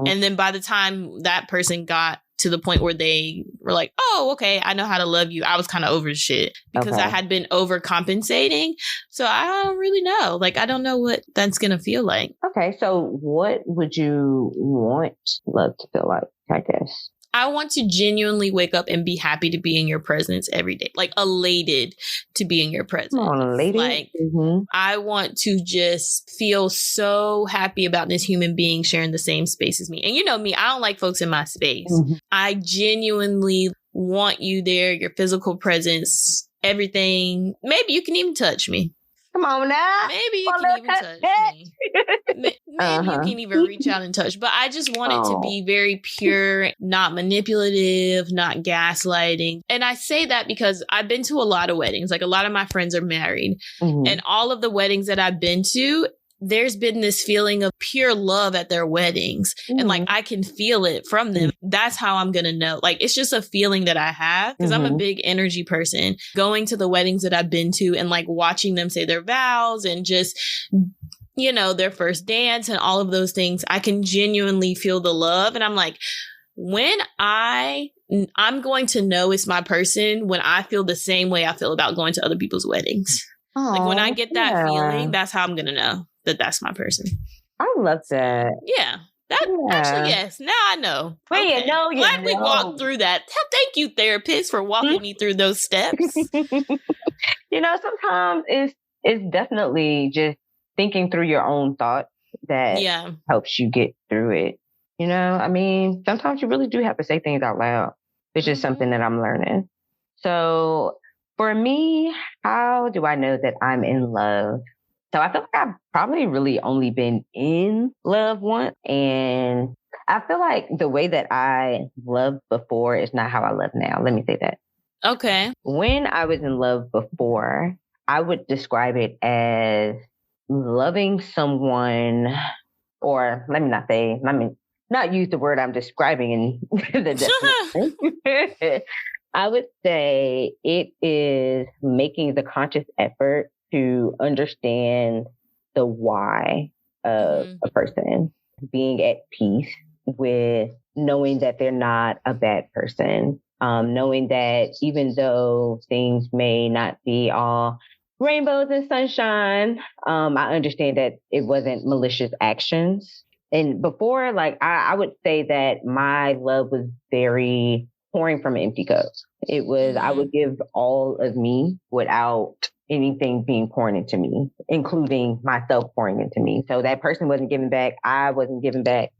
[SPEAKER 2] And then by the time that person got to the point where they were like, oh, okay, I know how to love you, I was kind of over shit because I had been overcompensating. So I don't really know. I don't know what that's going to feel like. Okay.
[SPEAKER 1] So what would you want love to feel like, I guess?
[SPEAKER 2] I want to genuinely wake up and be happy to be in your presence every day, elated to be in your presence. I want to just feel so happy about this human being sharing the same space as me. And you know me, I don't like folks in my space. Mm-hmm. I genuinely want you there, your physical presence, everything. Maybe you can even touch me.
[SPEAKER 1] Come on now.
[SPEAKER 2] Maybe you can even touch me. Maybe you can even reach out and touch. But I just want it to be very pure, not manipulative, not gaslighting. And I say that because I've been to a lot of weddings. A lot of my friends are married. Mm-hmm. And all of the weddings that I've been to, there's been this feeling of pure love at their weddings. Mm-hmm. And I can feel it from them. That's how I'm going to know. It's just a feeling that I have because I'm a big energy person. Going to the weddings that I've been to and watching them say their vows and just, their first dance and all of those things, I can genuinely feel the love. And I'm when I'm going to know it's my person when I feel the same way I feel about going to other people's weddings. When I get that feeling, that's how I'm going to know that that's my person.
[SPEAKER 1] I love that.
[SPEAKER 2] Yeah. Actually, yes. Now I know.
[SPEAKER 1] Well, okay.
[SPEAKER 2] Glad we walked through that. Thank you, therapist, for walking me through those steps.
[SPEAKER 1] Sometimes it's definitely just thinking through your own thoughts that helps you get through it. You know, I mean, sometimes you really do have to say things out loud, which is something that I'm learning. So for me, how do I know that I'm in love? So I feel like I've probably really only been in love once. And I feel like the way that I loved before is not how I love now. Let me say that.
[SPEAKER 2] Okay.
[SPEAKER 1] When I was in love before, I would describe it as loving someone, or let me not use the word I'm describing in the definition. I would say it is making the conscious effort to understand the why of a person, being at peace with knowing that they're not a bad person, knowing that even though things may not be all rainbows and sunshine, I understand that it wasn't malicious actions. And before, like, I would say that my love was very pouring from an empty cup. It was, I would give all of me without anything being poured into me, including myself pouring into me. So that person wasn't giving back. I wasn't giving back.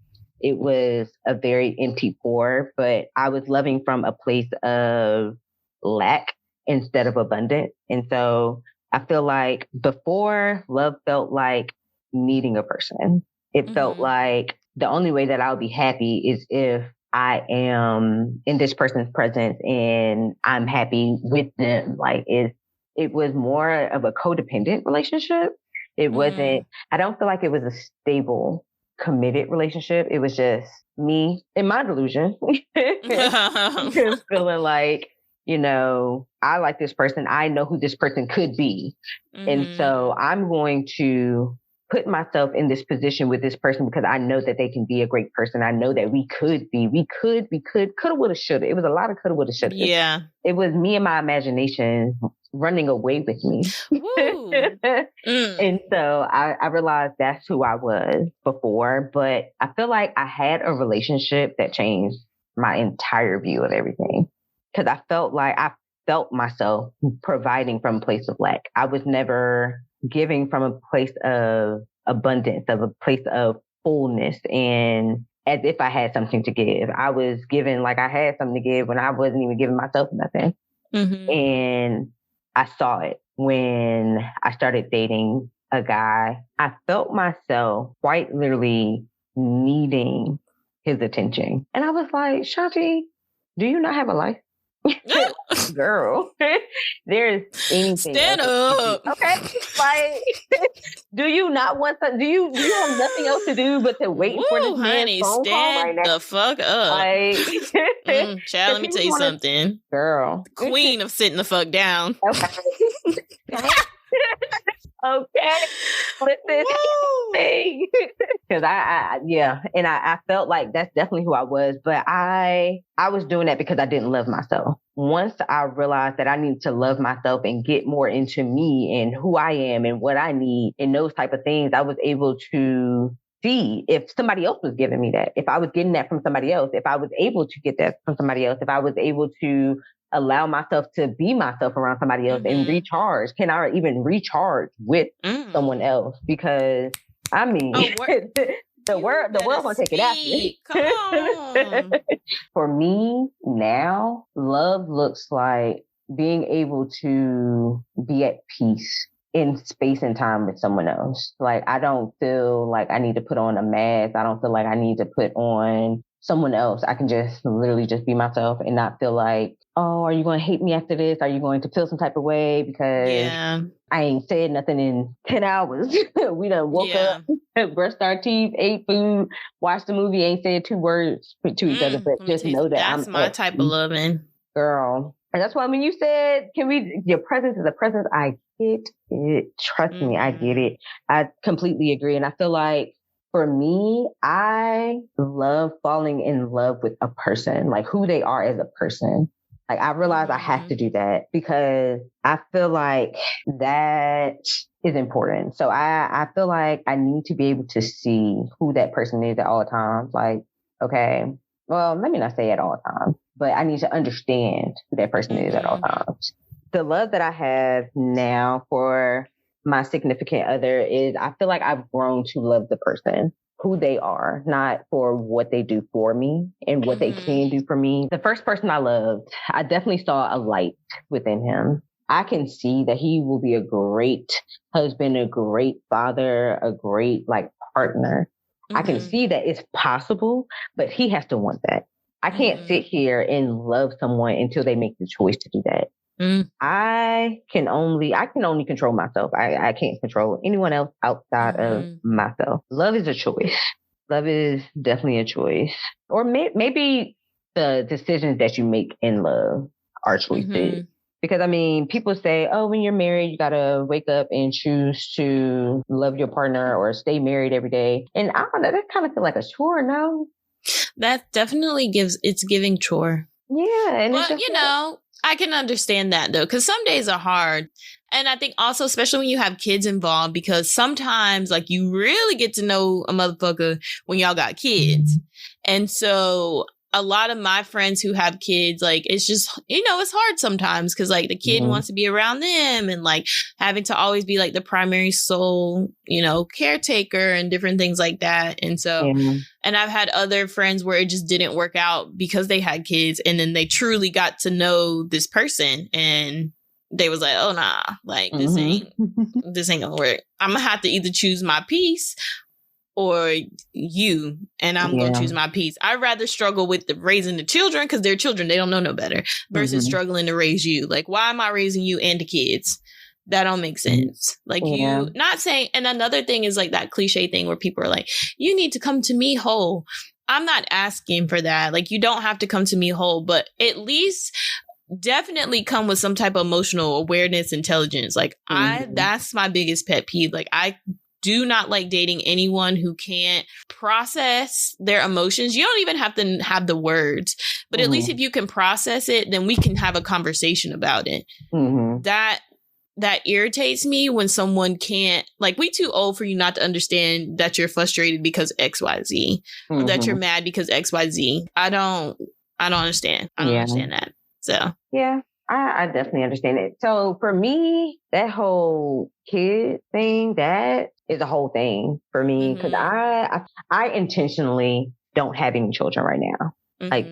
[SPEAKER 1] It was a very empty pour, but I was loving from a place of lack instead of abundant. And so I feel like before, love felt like needing a person. It felt like the only way that I'll be happy is if I am in this person's presence and I'm happy with them. Like it was more of a codependent relationship. It wasn't, I don't feel like it was a stable, committed relationship. It was just me in my delusion feeling like, you know, I like this person. I know who this person could be. And so I'm going to put myself in this position with this person because I know that they can be a great person. I know that we could, coulda, woulda, shoulda. It was a lot of coulda, woulda, shoulda.
[SPEAKER 2] Yeah.
[SPEAKER 1] It was me and my imagination running away with me. And so I realized that's who I was before, but I feel like I had a relationship that changed my entire view of everything. Because I felt like I felt myself providing from a place of lack. I was never giving from a place of abundance, of a place of fullness, and as if I had something to give. I was giving like I had something to give when I wasn't even giving myself nothing. And I saw it when I started dating a guy. I felt myself quite literally needing his attention. And I was like, Shanti, do you not have a life? Girl, there's anything.
[SPEAKER 2] Stand up.
[SPEAKER 1] Okay. Like, do you not want to, do you have nothing else to do but to wait for this man's phone call right now?
[SPEAKER 2] The fuck up.
[SPEAKER 1] Like,
[SPEAKER 2] child, let me tell you something.
[SPEAKER 1] Girl.
[SPEAKER 2] Queen of sitting the fuck down.
[SPEAKER 1] Okay. Okay. Listen. Because I felt like that's definitely who I was, but I was doing that because I didn't love myself. Once I realized that I need to love myself and get more into me and who I am and what I need and those type of things, I was able to see if somebody else was giving me that, if I was getting that from somebody else, if I was able to get that from somebody else, if I was able to allow myself to be myself around somebody else and recharge. Can I even recharge with someone else? Because I mean, the world gonna take it after. Come on. For me now, love looks like being able to be at peace in space and time with someone else. Like, I don't feel like I need to put on a mask. I don't feel like I need to put on someone else. I can just literally just be myself and not feel like, oh, are you going to hate me after this? Are you going to feel some type of way? Because I ain't said nothing in 10 hours. We done woke up, brushed our teeth, ate food, watched the movie, ain't said 2 words to each other, but just know that
[SPEAKER 2] that's my type of loving.
[SPEAKER 1] Girl. And that's why when you said, your presence is a presence, I get it. Trust me, I get it. I completely agree. And I feel like for me, I love falling in love with a person, like who they are as a person. Like, I realize I have to do that because I feel like that is important. So I feel like I need to be able to see who that person is at all times. Like, okay, well, let me not say at all times, but I need to understand who that person is at all times. The love that I have now for my significant other is I feel like I've grown to love the person, who they are, not for what they do for me and what they can do for me. The first person I loved, I definitely saw a light within him. I can see that he will be a great husband, a great father, a great partner. I can see that it's possible, but he has to want that. I can't sit here and love someone until they make the choice to do that. I can only control myself. I can't control anyone else outside of myself. Love is a choice. Love is definitely a choice. Or maybe the decisions that you make in love are choices. Because I mean, people say, oh, when you're married, you got to wake up and choose to love your partner or stay married every day. And I don't know, that kind of feel like a chore, no?
[SPEAKER 2] That definitely it's giving chore.
[SPEAKER 1] Yeah. And
[SPEAKER 2] but, I can understand that, though, because some days are hard. And I think also, especially when you have kids involved, because sometimes you really get to know a motherfucker when y'all got kids. And so a lot of my friends who have kids, it's just, it's hard sometimes because the kid wants to be around them and having to always be the primary sole, caretaker and different things like that. And so, and I've had other friends where it just didn't work out because they had kids and then they truly got to know this person and they was like, oh, nah, this ain't gonna work. I'm gonna have to either choose my peace or you, and I'm going to choose my peace. I'd rather struggle with raising the children because they're children. They don't know no better versus struggling to raise you. Why am I raising you and the kids? That don't make sense. You not saying, and another thing is that cliche thing where people are like, you need to come to me whole. I'm not asking for that. You don't have to come to me whole, but at least definitely come with some type of emotional awareness, intelligence. That's my biggest pet peeve. I do not like dating anyone who can't process their emotions. You don't even have to have the words, but at least if you can process it, then we can have a conversation about it. That irritates me when someone can't, we too old for you not to understand that you're frustrated because XYZ, or that you're mad because XYZ. I don't understand. I don't understand that. So. Yeah.
[SPEAKER 1] I definitely understand it. So for me, that whole kid thing, that is a whole thing for me because I intentionally don't have any children right now.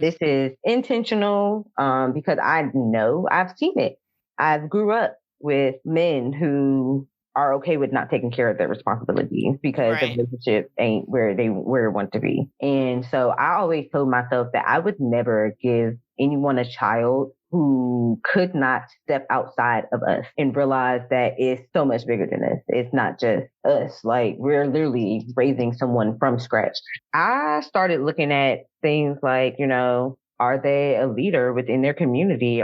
[SPEAKER 1] This is intentional because I know I've seen it. I've grew up with men who are okay with not taking care of their responsibilities because the relationship ain't where it want to be. And so I always told myself that I would never give anyone a child who could not step outside of us and realize that it's so much bigger than us. It's not just us. We're literally raising someone from scratch. I started looking at things are they a leader within their community?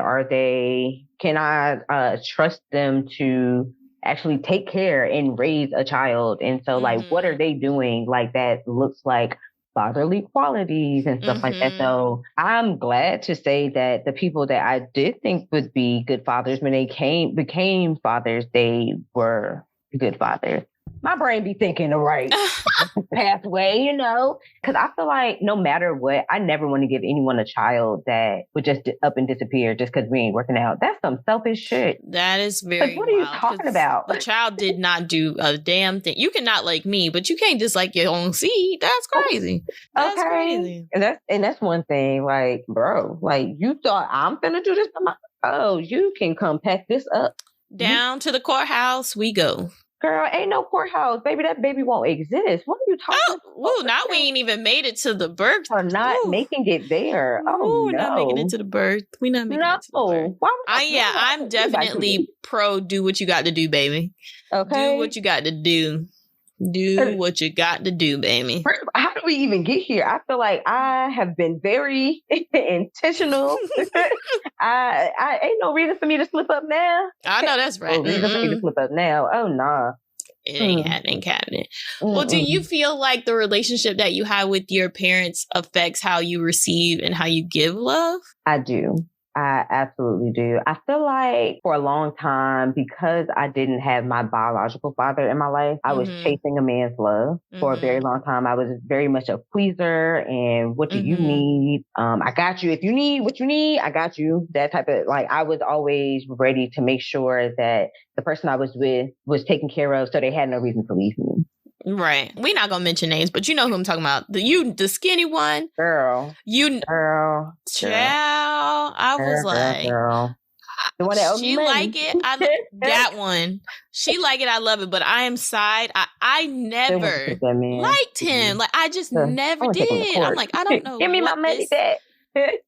[SPEAKER 1] Can I trust them to actually take care and raise a child? And so what are they doing that looks like fatherly qualities and stuff like that. So I'm glad to say that the people that I did think would be good fathers when they became fathers, they were good fathers. My brain be thinking the right pathway, because I feel like no matter what, I never want to give anyone a child that would just up and disappear just because we ain't working out. That's some selfish shit.
[SPEAKER 2] That is very
[SPEAKER 1] what are you talking about?
[SPEAKER 2] The child did not do a damn thing. You cannot like me, but you can't dislike your own seed. That's crazy. That's crazy.
[SPEAKER 1] And that's one thing, bro, you thought I'm gonna do this? You can come pack this up.
[SPEAKER 2] Down to the courthouse we go.
[SPEAKER 1] Girl, ain't no courthouse, baby. That baby won't exist. What are you talking about?
[SPEAKER 2] Oh, now we ain't even made it to the birth.
[SPEAKER 1] We're not making it there.
[SPEAKER 2] We're not making it to the birth. We're not making it to the birth. I'm definitely pro do what you got to do, baby.
[SPEAKER 1] Okay.
[SPEAKER 2] Do what you got to do. Do what you got to do, baby.
[SPEAKER 1] First of all, how do we even get here? I feel like I have been very intentional. I ain't no reason for me to slip up now.
[SPEAKER 2] I know that's right.
[SPEAKER 1] No reason for me to slip up now. Oh, nah.
[SPEAKER 2] It ain't happening. Well, do you feel like the relationship that you have with your parents affects how you receive and how you give love?
[SPEAKER 1] I do. I absolutely do. I feel like for a long time, because I didn't have my biological father in my life, I was chasing a man's love for a very long time. I was very much a pleaser. And what do you need? I got you. If you need what you need, I got you. That type of, like, I was always ready to make sure that the person I was with was taken care of, so they had no reason to leave me.
[SPEAKER 2] Right. We're not gonna mention names, but you know who I'm talking about. The skinny one.
[SPEAKER 1] Girl.
[SPEAKER 2] Child. I was like,
[SPEAKER 1] the one that
[SPEAKER 2] she like it. That one. She like it. I love it. But I am side. I never liked him. Like, I just never did. I'm like, I don't know.
[SPEAKER 1] Give me my money back.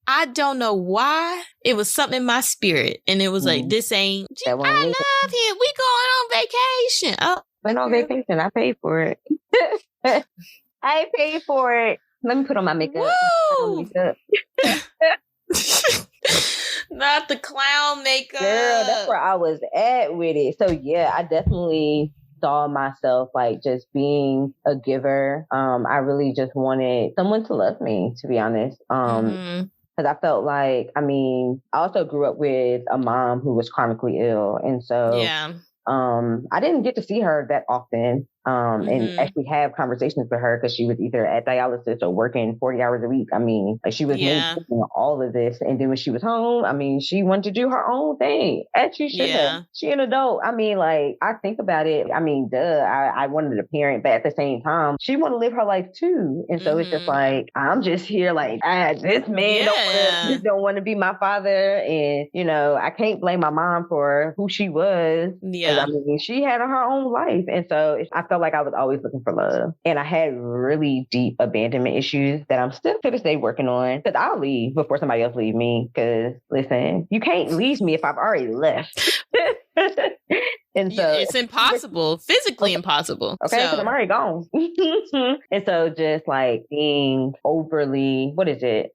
[SPEAKER 2] I don't know why. It was something in my spirit, and it was like, this ain't. I love him. We going on vacation. Oh.
[SPEAKER 1] Went on vacation. I paid for it. I paid for it. Let me put on my makeup.
[SPEAKER 2] Woo! Not the clown makeup.
[SPEAKER 1] Girl, that's where I was at with it. So yeah, I definitely saw myself like just being a giver. I really just wanted someone to love me, to be honest. Because I felt like, I also grew up with a mom who was chronically ill. And so I didn't get to see her that often. And actually have conversations with her because she was either at dialysis or working 40 hours a week. Like, she was making all of this. And then when she was home, she wanted to do her own thing. As she should have. She an adult. I think about it. I wanted a parent, but at the same time, she want to live her life too. And so it's just like, I'm just here like, this man don't want to be my father. And, I can't blame my mom for who she was. Yeah. She had her own life. And so I felt like I was always looking for love. And I had really deep abandonment issues that I'm still to this day working on. Because I'll leave before somebody else leave me. Because, listen, you can't leave me if I've already left. And so
[SPEAKER 2] it's impossible, physically impossible.
[SPEAKER 1] Okay, because I'm already gone. And so just like being overly,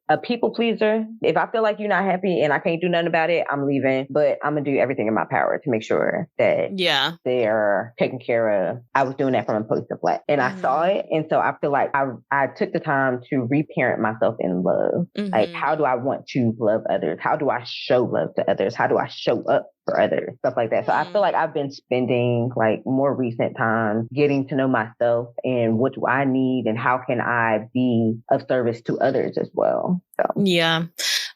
[SPEAKER 1] a people pleaser. If I feel like you're not happy and I can't do nothing about it, I'm leaving. But I'm going to do everything in my power to make sure that they're taken care of. I was doing that from a place of black. And I saw it. And so I feel like I took the time to reparent myself in love. Like, how do I want to love others? How do I show love to others? How do I show up for others? Stuff like that. So I feel like I've been spending like more recent time getting to know myself and what do I need and how can I be of service to others as well. So
[SPEAKER 2] yeah.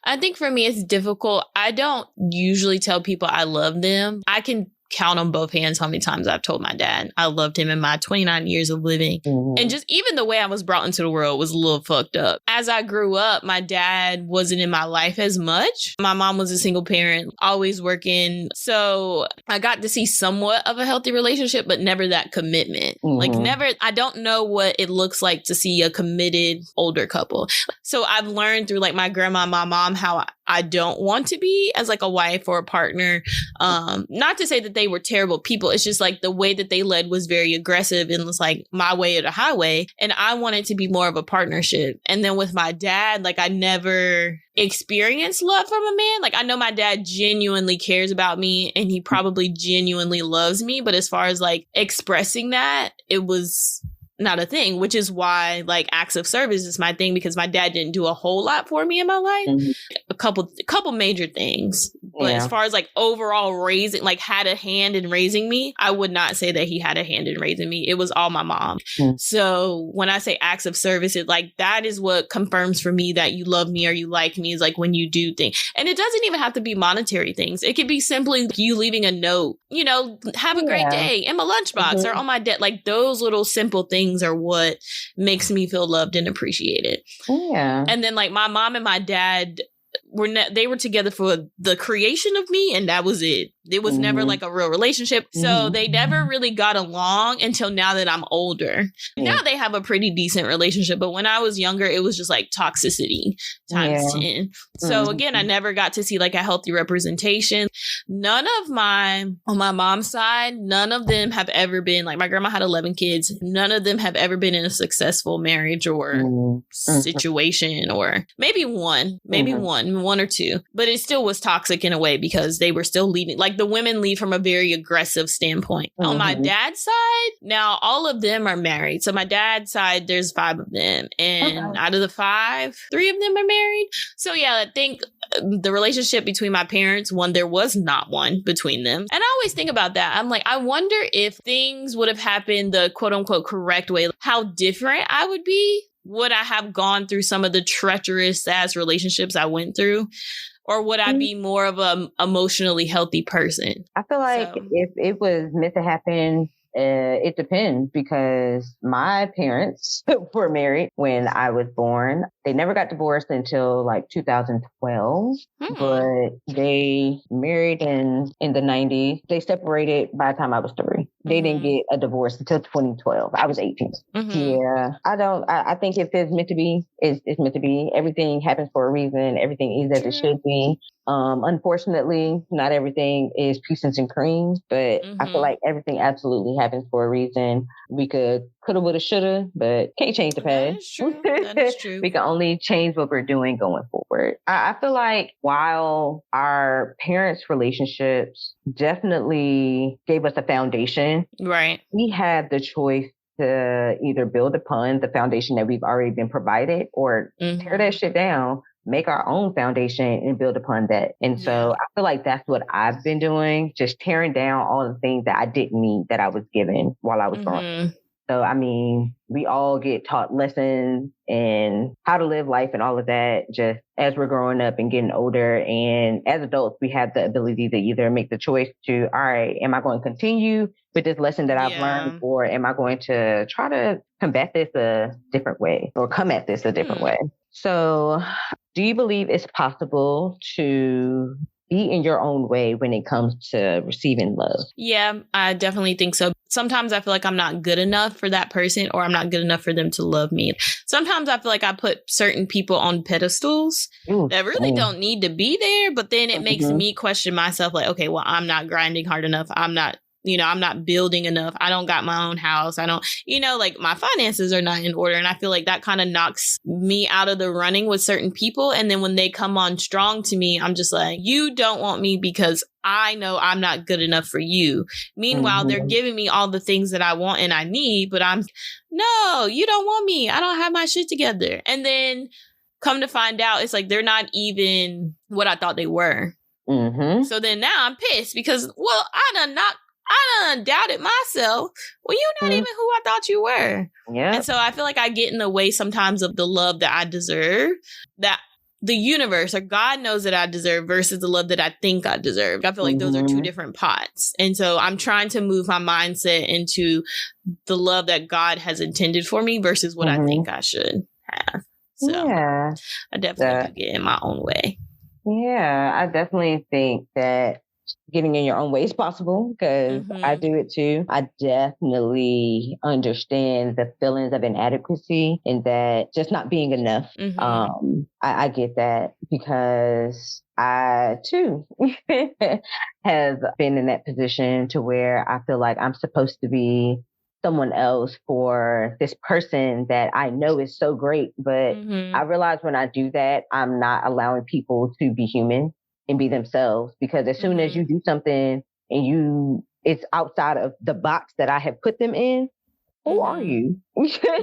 [SPEAKER 2] I think for me, it's difficult. I don't usually tell people I love them. I can count on both hands how many times I've told my dad I loved him in my 29 years of living. And just even the way I was brought into the world was a little fucked up. As I grew up, my dad wasn't in my life as much. My mom was a single parent, always working. So I got to see somewhat of a healthy relationship, but never that commitment. Like never, I don't know what it looks like to see a committed older couple. So I've learned through like my grandma and my mom how I don't want to be as like a wife or a partner. Not to say that they were terrible people. It's just like the way that they led was very aggressive and was like my way or the highway. And I wanted to be more of a partnership. And then with my dad, like I never experienced love from a man. Like I know my dad genuinely cares about me and he probably genuinely loves me. But as far as like expressing that, it was not a thing, which is why like acts of service is my thing, because my dad didn't do a whole lot for me in my life. A couple major things. But as far as like overall raising, like had a hand in raising me, I would not say that he had a hand in raising me. It was all my mom. So when I say acts of service, it like that is what confirms for me that you love me or you like me, is like when you do things. And it doesn't even have to be monetary things. It could be simply you leaving a note, you know, have a great day in my lunchbox or on my desk. Like those little simple things are what makes me feel loved and appreciated. And then like my mom and my dad they were together for the creation of me, and that was it. It was never like a real relationship. So they never really got along until now that I'm older. Now they have a pretty decent relationship. But when I was younger, it was just like toxicity times 10. So again, I never got to see like a healthy representation. On my mom's side, none of them have ever been like, my grandma had 11 kids. None of them have ever been in a successful marriage or situation, or maybe one or two. But it still was toxic in a way because they were still leading. Like the women lead from a very aggressive standpoint. On my dad's side, now all of them are married. So my dad's side, there's 5 of them. And out of the 5, 3 of them are married. So yeah, I think the relationship between my parents, there was not one between them. And I always think about that. I'm like, I wonder if things would have happened the quote unquote correct way, how different I would be. Would I have gone through some of the treacherous ass relationships I went through? Or would I be more of a emotionally healthy person?
[SPEAKER 1] I feel like if it was meant to happen, it depends, because my parents were married when I was born. They never got divorced until like 2012, but they married in the 90s. They separated by the time I was 3. They didn't get a divorce until 2012. I was 18. Yeah, I think if it's meant to be, it's meant to be. Everything happens for a reason. Everything is as it should be. Unfortunately, not everything is peaches and cream, but I feel like everything absolutely happens for a reason. We coulda, woulda, shoulda, but can't change the past.
[SPEAKER 2] That is true. That is true.
[SPEAKER 1] We can only change what we're doing going forward. I feel like while our parents' relationships definitely gave us a foundation,
[SPEAKER 2] right?
[SPEAKER 1] We have the choice to either build upon the foundation that we've already been provided, or tear that shit down, make our own foundation and build upon that. And so I feel like that's what I've been doing, just tearing down all the things that I didn't need that I was given while I was growing up. So, I mean, we all get taught lessons and how to live life and all of that just as we're growing up and getting older. And as adults, we have the ability to either make the choice to, all right, am I going to continue with this lesson that I've learned, or am I going to try to combat this a different way or come at this a different way? So do you believe it's possible to be in your own way when it comes to receiving love?
[SPEAKER 2] Yeah, I definitely think so. Sometimes I feel like I'm not good enough for that person, or I'm not good enough for them to love me. Sometimes I feel like I put certain people on pedestals that really don't need to be there, but then it makes me question myself, like, okay, well, I'm not grinding hard enough. I'm not building enough. I don't got my own house. I don't, like my finances are not in order. And I feel like that kind of knocks me out of the running with certain people. And then when they come on strong to me, I'm just like, you don't want me because I know I'm not good enough for you. Meanwhile, they're giving me all the things that I want and I need, but no, you don't want me. I don't have my shit together. And then come to find out, it's like, they're not even what I thought they were. So then now I'm pissed because, well, I done doubted myself. Well, you're not even who I thought you were. Yeah. And so I feel like I get in the way sometimes of the love that I deserve, that the universe or God knows that I deserve, versus the love that I think I deserve. I feel like those are 2 different pots. And so I'm trying to move my mindset into the love that God has intended for me versus what I think I should have. So I definitely do get in my own way.
[SPEAKER 1] Yeah, I definitely think that getting in your own way is possible, because I do it too. I definitely understand the feelings of inadequacy and that just not being enough. I get that, because I too have been in that position to where I feel like I'm supposed to be someone else for this person that I know is so great. But I realize when I do that, I'm not allowing people to be human and be themselves, because as soon as you do something and it's outside of the box that I have put them in, who are you?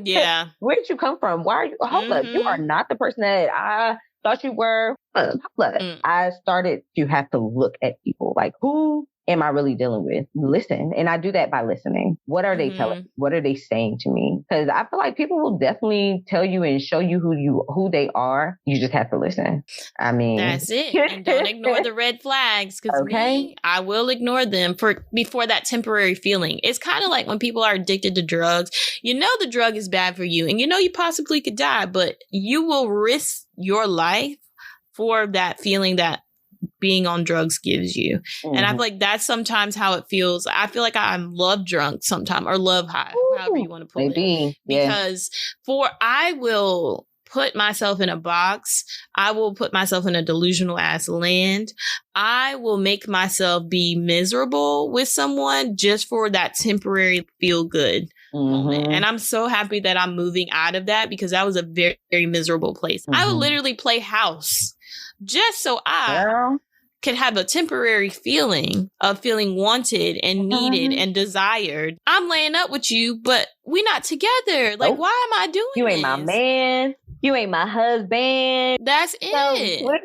[SPEAKER 2] Yeah.
[SPEAKER 1] Where did you come from? Why are you? Hold up. You are not the person that I thought you were. I started to have to look at people like, who am I really dealing with? Listen. And I do that by listening. What are they telling? What are they saying to me? Because I feel like people will definitely tell you and show you who they are. You just have to listen. I mean,
[SPEAKER 2] that's it. And don't ignore the red flags, because I will ignore them before that temporary feeling. It's kind of like when people are addicted to drugs. You know the drug is bad for you, and you know you possibly could die, but you will risk your life for that feeling that being on drugs gives you. And I feel like that's sometimes how it feels. I feel like I'm love drunk sometimes, or love high, however you want to put it. Because I will put myself in a box. I will put myself in a delusional ass land. I will make myself be miserable with someone just for that temporary feel good moment. And I'm so happy that I'm moving out of that, because that was a very, very miserable place. I would literally play house just so I can have a temporary feeling of feeling wanted and needed and desired. I'm laying up with you, but we're not together. Like, why am I doing this?
[SPEAKER 1] You ain't my man. You ain't my husband.
[SPEAKER 2] That's it.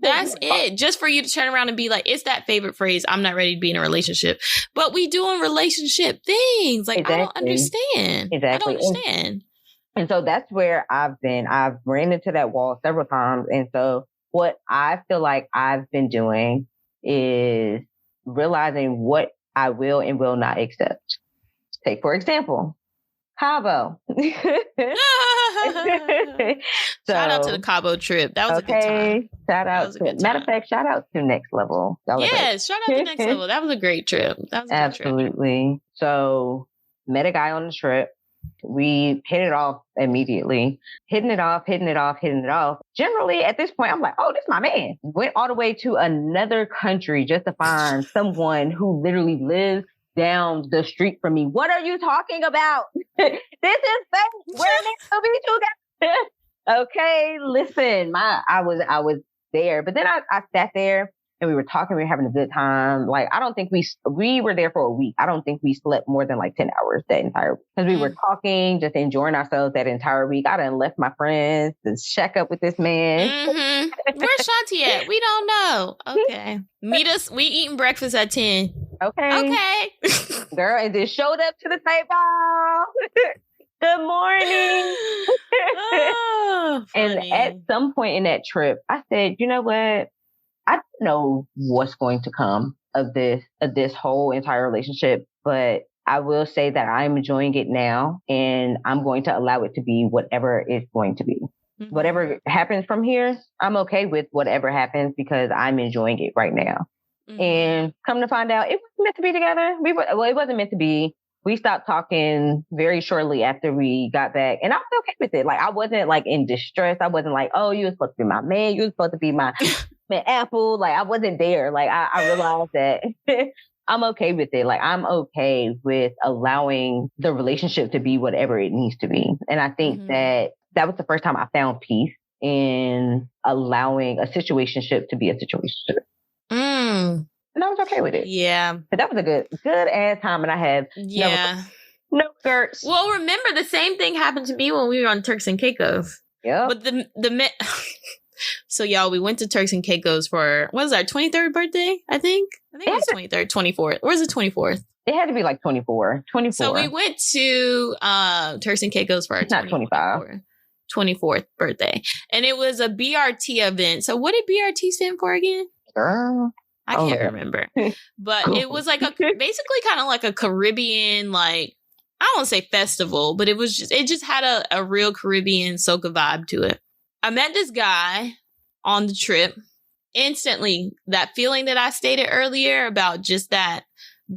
[SPEAKER 2] That's it. Just for you to turn around and be like, it's that favorite phrase, I'm not ready to be in a relationship. But we doing relationship things. Like, I don't understand.
[SPEAKER 1] Exactly.
[SPEAKER 2] I don't understand.
[SPEAKER 1] And so that's where I've been. I've ran into that wall several times. And so what I feel like I've been doing is realizing what I will and will not accept. Take, for example, Cabo.
[SPEAKER 2] Shout out to the Cabo trip. That was a good time.
[SPEAKER 1] Shout out. Matter of fact, shout out to Next Level.
[SPEAKER 2] Yes, shout out to Next Level. That was a great trip. That was a
[SPEAKER 1] Absolutely.
[SPEAKER 2] Good trip.
[SPEAKER 1] So met a guy on the trip. We hit it off immediately. Hitting it off. Generally, at this point, I'm like, oh, this is my man. Went all the way to another country just to find someone who literally lives down the street from me. What are you talking about? This is fake. We're meant to be together. Okay, listen, I was there, but then I sat there and we were talking. We were having a good time. Like, I don't think we were there for a week. I don't think we slept more than like 10 hours that entire week because we were talking, just enjoying ourselves that entire week. I done left my friends to check up with this man.
[SPEAKER 2] Mm-hmm. Where's Shanti at? We don't know. Okay, meet us. We eating breakfast at 10. Okay.
[SPEAKER 1] Girl, and then showed up to the table. Good morning. And at some point in that trip, I said, you know what? I don't know what's going to come of this whole entire relationship, but I will say that I'm enjoying it now, and I'm going to allow it to be whatever it's going to be. Mm-hmm. Whatever happens from here, I'm okay with whatever happens because I'm enjoying it right now. Mm-hmm. And come to find out, it wasn't meant to be together. It wasn't meant to be. We stopped talking very shortly after we got back, and I was okay with it. Like, I wasn't like in distress. I wasn't like, oh, you were supposed to be my man. You were supposed to be my apple. Like, I wasn't there. Like, I realized that I'm okay with it. Like, I'm okay with allowing the relationship to be whatever it needs to be. And I think that was the first time I found peace in allowing a situationship to be a situationship. And I was okay with it.
[SPEAKER 2] Yeah.
[SPEAKER 1] But that was a good ass time. And I have no skirts.
[SPEAKER 2] Well, remember, the same thing happened to me when we were on Turks and Caicos.
[SPEAKER 1] Yeah.
[SPEAKER 2] But so y'all, we went to Turks and Caicos for, what was our 23rd birthday? I think it was 23rd, 24th. Or was it 24th?
[SPEAKER 1] It had to be like 24.
[SPEAKER 2] So we went to Turks and Caicos for our 24th birthday. And it was a BRT event. So what did BRT stand for again?
[SPEAKER 1] Girl.
[SPEAKER 2] I can't remember. But cool. It was like basically kind of like a Caribbean, like, I don't want to say festival, but it just had a real Caribbean soca vibe to it. I met this guy on the trip. Instantly, that feeling that I stated earlier about just that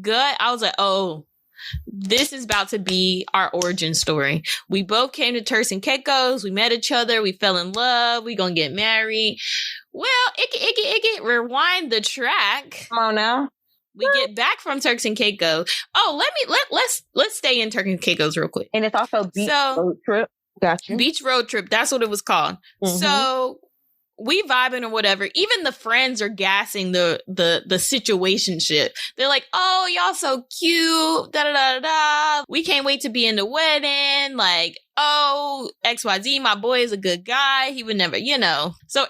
[SPEAKER 2] gut, I was like, oh, this is about to be our origin story. We both came to Turks and Caicos. We met each other. We fell in love. We gonna get married. Well, it rewind the track.
[SPEAKER 1] Come on now.
[SPEAKER 2] We get back from Turks and Caicos. Oh, let's stay in Turks and Caicos real quick.
[SPEAKER 1] And it's also beach road trip. Gotcha.
[SPEAKER 2] Beach road trip. That's what it was called. Mm-hmm. So we vibing or whatever. Even the friends are gassing the situationship. They're like, "Oh, y'all so cute." Da da da da. We can't wait to be in the wedding. Like, oh, XYZ, my boy is a good guy. He would never, So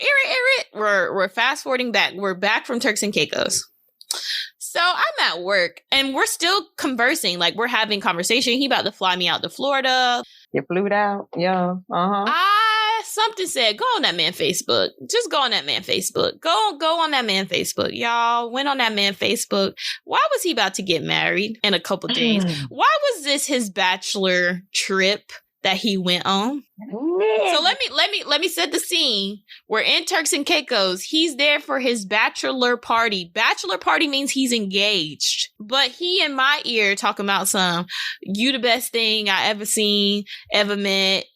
[SPEAKER 2] we're fast forwarding back. We're back from Turks and Caicos. So I'm at work and we're still conversing. Like, we're having conversation. He about to fly me out to Florida.
[SPEAKER 1] You flew out? Yeah.
[SPEAKER 2] Something said, go on that man Facebook. Just go on that man Facebook. Go on that man Facebook. Y'all went on that man Facebook. Why was he about to get married in a couple days? Why was this his bachelor trip that he went on? So let me set the scene. We're in Turks and Caicos. He's there for his bachelor party. Bachelor party means he's engaged. But he in my ear talking about you the best thing I ever seen, ever met.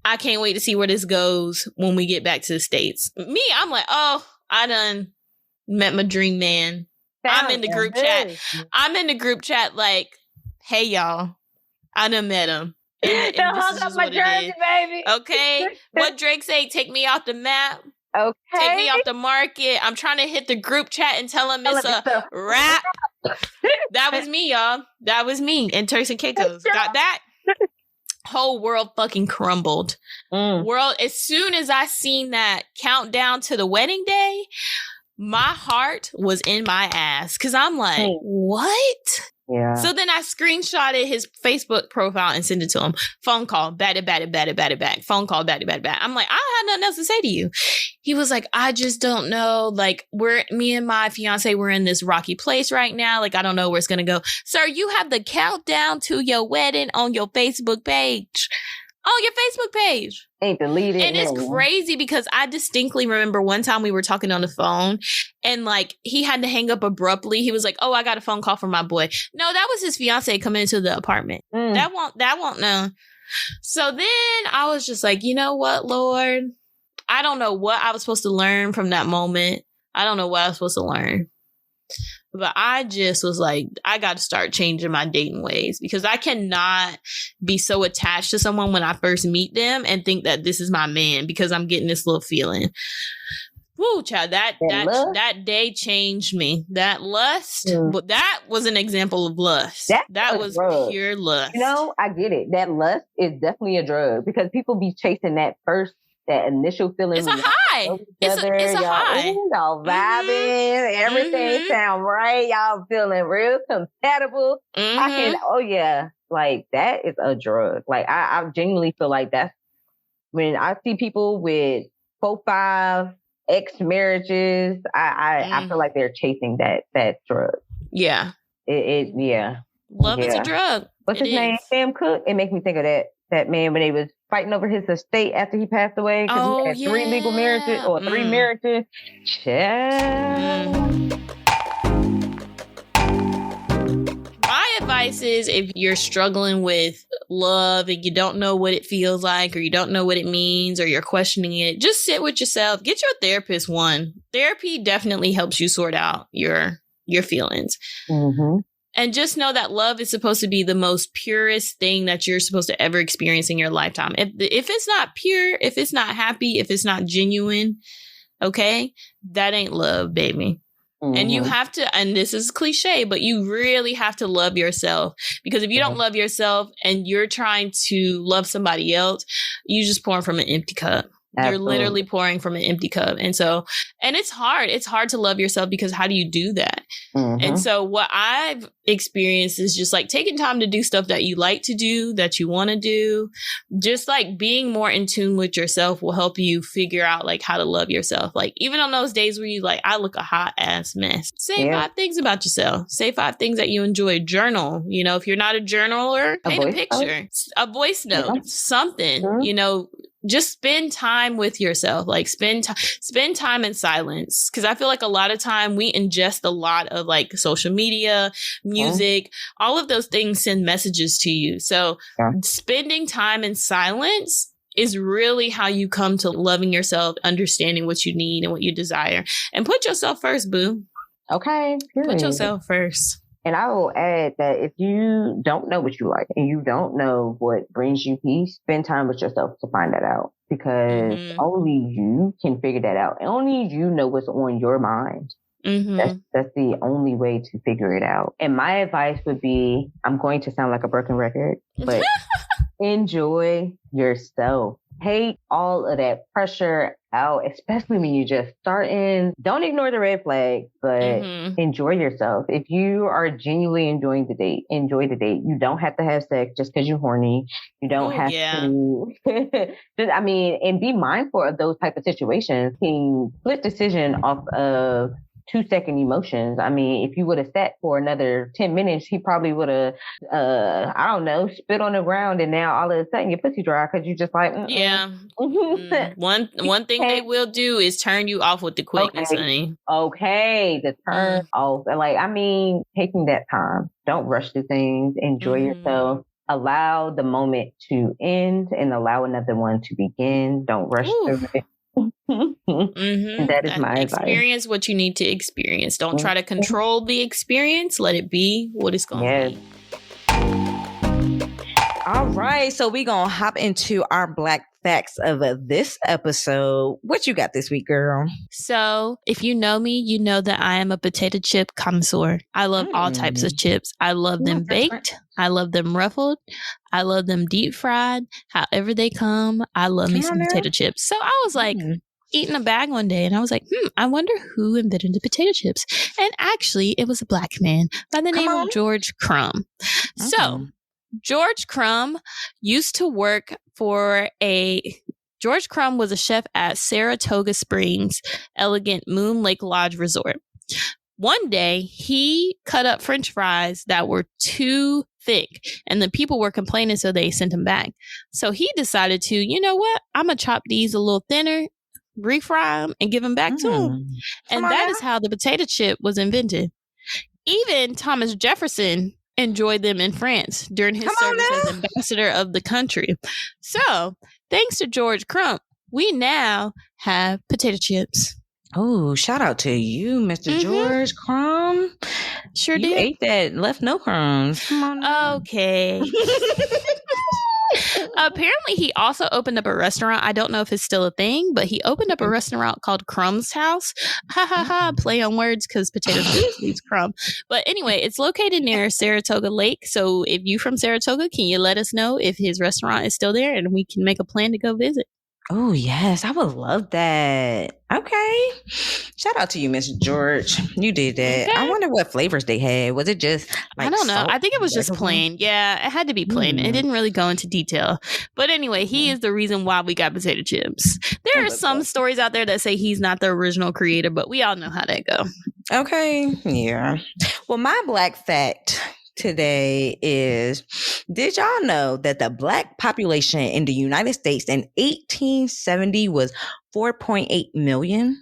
[SPEAKER 2] I can't wait to see where this goes when we get back to the States. Me, I'm like, oh, I done met my dream man. I'm in the group chat. I'm in the group chat like, hey, y'all, I done met him. And
[SPEAKER 1] hung up my jersey, baby.
[SPEAKER 2] Okay. What Drake say? Take me off the map.
[SPEAKER 1] Okay.
[SPEAKER 2] Take me off the market. I'm trying to hit the group chat and tell them it's a wrap. That was me, y'all. That was me. And Turks and Caicos. Got that? Whole world fucking crumbled. World, as soon as I seen that countdown to the wedding day, my heart was in my ass. Cause I'm like, what?
[SPEAKER 1] Yeah.
[SPEAKER 2] So then I screenshotted his Facebook profile and sent it to him. Phone call, back. Phone call, back. I'm like, I don't have nothing else to say to you. He was like, I just don't know. Like, me and my fiance, we're in this rocky place right now. Like, I don't know where it's going to go. Sir, you have the countdown to your wedding on your Facebook page. On your Facebook page.
[SPEAKER 1] Ain't deleted.
[SPEAKER 2] And it's crazy because I distinctly remember one time we were talking on the phone and like he had to hang up abruptly. He was like, oh, I got a phone call from my boy. No, that was his fiance coming into the apartment. That won't know. So then I was just like, you know what, Lord? I don't know what I was supposed to learn from that moment. I don't know what I was supposed to learn. But I just was like, I got to start changing my dating ways because I cannot be so attached to someone when I first meet them and think that this is my man because I'm getting this little feeling. Woo, child, that day changed me. That lust, but that was an example of lust. That was pure lust.
[SPEAKER 1] You know, I get it. That lust is definitely a drug because people be chasing that initial feeling.
[SPEAKER 2] It's a high. It's a high.
[SPEAKER 1] Y'all vibing. Everything sound right. Y'all feeling real compatible. Like that is a drug. Like I genuinely feel like that's when I see people with 4-5 ex-marriages, I feel like they're chasing that drug.
[SPEAKER 2] Yeah.
[SPEAKER 1] Love
[SPEAKER 2] is a drug.
[SPEAKER 1] What's his name? Sam Cooke. It makes me think of that man when they was fighting over his estate after he passed away because he had 3 legal marriages or 3 marriages.
[SPEAKER 2] My advice is if you're struggling with love and you don't know what it feels like or you don't know what it means or you're questioning it, just sit with yourself. Get your therapist one. Therapy definitely helps you sort out your feelings. And just know that love is supposed to be the most purest thing that you're supposed to ever experience in your lifetime. If it's not pure, if it's not happy, if it's not genuine, okay, that ain't love, baby. And you have to, and this is cliche, but you really have to love yourself because if you don't love yourself and you're trying to love somebody else, you just pouring from an empty cup. You're literally pouring from an empty cup. And it's hard. It's hard to love yourself because how do you do that? And so what I've experienced is just like taking time to do stuff that you like to do, that you want to do. Just like being more in tune with yourself will help you figure out like how to love yourself. Like even on those days where you like, I look a hot ass mess. Say 5 things about yourself. Say 5 things that you enjoy. Journal. You know, if you're not a journaler, paint a picture, a voice note, something, you know, just spend time with yourself, like spend time in silence. Cause I feel like a lot of time we ingest a lot of like social media, music, all of those things send messages to you. So spending time in silence is really how you come to loving yourself, understanding what you need and what you desire, and put yourself first, boo.
[SPEAKER 1] Okay.
[SPEAKER 2] Put yourself first.
[SPEAKER 1] And I will add that if you don't know what you like and you don't know what brings you peace, spend time with yourself to find that out because only you can figure that out. Only you know what's on your mind. That's the only way to figure it out. And my advice would be, I'm going to sound like a broken record, but enjoy yourself. Take all of that pressure out, especially when you just starting. Don't ignore the red flags, but enjoy yourself. If you are genuinely enjoying the date, enjoy the date. You don't have to have sex just because you're horny. You don't have to. And be mindful of those type of situations. Can split decision off of 2-second emotions. I mean, if you would have sat for another 10 minutes, he probably would have, spit on the ground, and now all of a sudden your pussy dry because you just like,
[SPEAKER 2] One thing they will do is turn you off with the quickness, honey.
[SPEAKER 1] Okay, the turn off. Like, I mean, taking that time. Don't rush the things. Enjoy yourself. Allow the moment to end and allow another one to begin. Don't rush through it. That is my advice.
[SPEAKER 2] Experience what you need to experience. Don't try to control the experience. Let it be what it's going to be.
[SPEAKER 3] All right, so we gonna hop into our Black facts of this episode. What you got this week, girl?
[SPEAKER 2] So, if you know me, you know that I am a potato chip connoisseur. I love all types of chips. I love them baked. I love them ruffled. I love them deep fried. However they come, I love me some potato chips. So I was like eating a bag one day and I was like, I wonder who invented the potato chips. And actually, it was a Black man by the name of George Crumb. So George Crumb used to work for George Crumb was a chef at Saratoga Springs Elegant Moon Lake Lodge Resort. One day, he cut up French fries that were too thick, and the people were complaining, so they sent him back. So he decided to, you know what? I'm going to chop these a little thinner, refry them, and give them back to him. And that is how the potato chip was invented. Even Thomas Jefferson enjoyed them in France during his service as ambassador of the country. So, thanks to George Crumb, we now have potato chips.
[SPEAKER 3] Oh, shout out to you, Mr. George Crumb.
[SPEAKER 2] Sure
[SPEAKER 3] you
[SPEAKER 2] did.
[SPEAKER 3] Ate that, left no crumbs. Come on now.
[SPEAKER 2] Okay. Apparently, he also opened up a restaurant. I don't know if it's still a thing, but he opened up a restaurant called Crumb's House. Ha ha ha. Play on words because potato chips leaves crumb. But anyway, it's located near Saratoga Lake. So if you from Saratoga, can you let us know if his restaurant is still there and we can make a plan to go visit?
[SPEAKER 3] Oh, yes. I would love that. Okay. Shout out to you, Mr. George. You did that. Okay. I wonder what flavors they had. Was it just
[SPEAKER 2] I don't know. I think it was just plain. Yeah, it had to be plain. It didn't really go into detail. But anyway, he is the reason why we got potato chips. There are some stories out there that say he's not the original creator, but we all know how that go.
[SPEAKER 3] Okay. Yeah. Well, my Black fact today is, did y'all know that the Black population in the United States in 1870 was 4.8 million?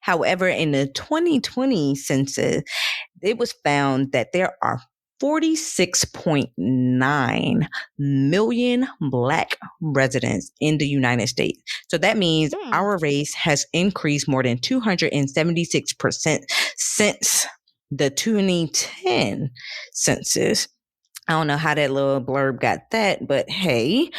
[SPEAKER 3] However, in the 2020 census, it was found that there are 46.9 million Black residents in the United States. So that means our race has increased more than 276% since the 2010 census. I don't know how that little blurb got that, but hey.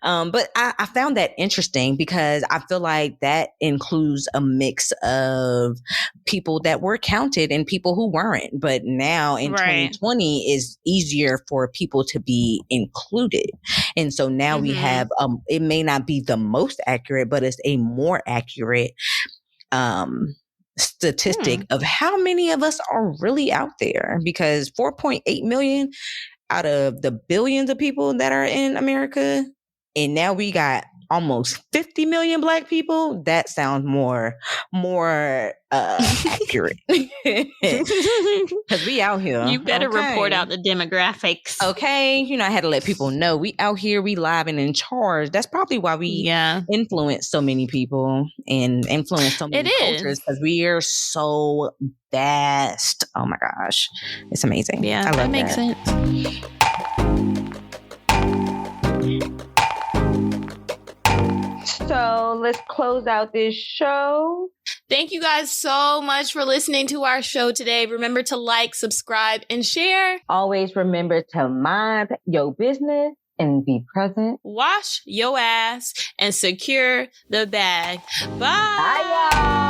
[SPEAKER 3] But I found that interesting because I feel like that includes a mix of people that were counted and people who weren't. But now in 2020 is easier for people to be included. And so now we have, it may not be the most accurate, but it's a more accurate statistic of how many of us are really out there, because 4.8 million out of the billions of people that are in America, and now we got almost 50 million Black people. That sounds more accurate. Because we out here.
[SPEAKER 2] You better report out the demographics.
[SPEAKER 3] Okay. You know, I had to let people know we out here, we live and in charge. That's probably why we influence so many people and influence so many cultures, because we are so vast. Oh my gosh. It's amazing.
[SPEAKER 2] Yeah, I love that. Makes sense.
[SPEAKER 1] So let's close out this show.
[SPEAKER 2] Thank you guys so much for listening to our show today. Remember to like, subscribe, and share.
[SPEAKER 1] Always remember to mind your business and be present.
[SPEAKER 2] Wash your ass and secure the bag. Bye.
[SPEAKER 1] Bye, y'all.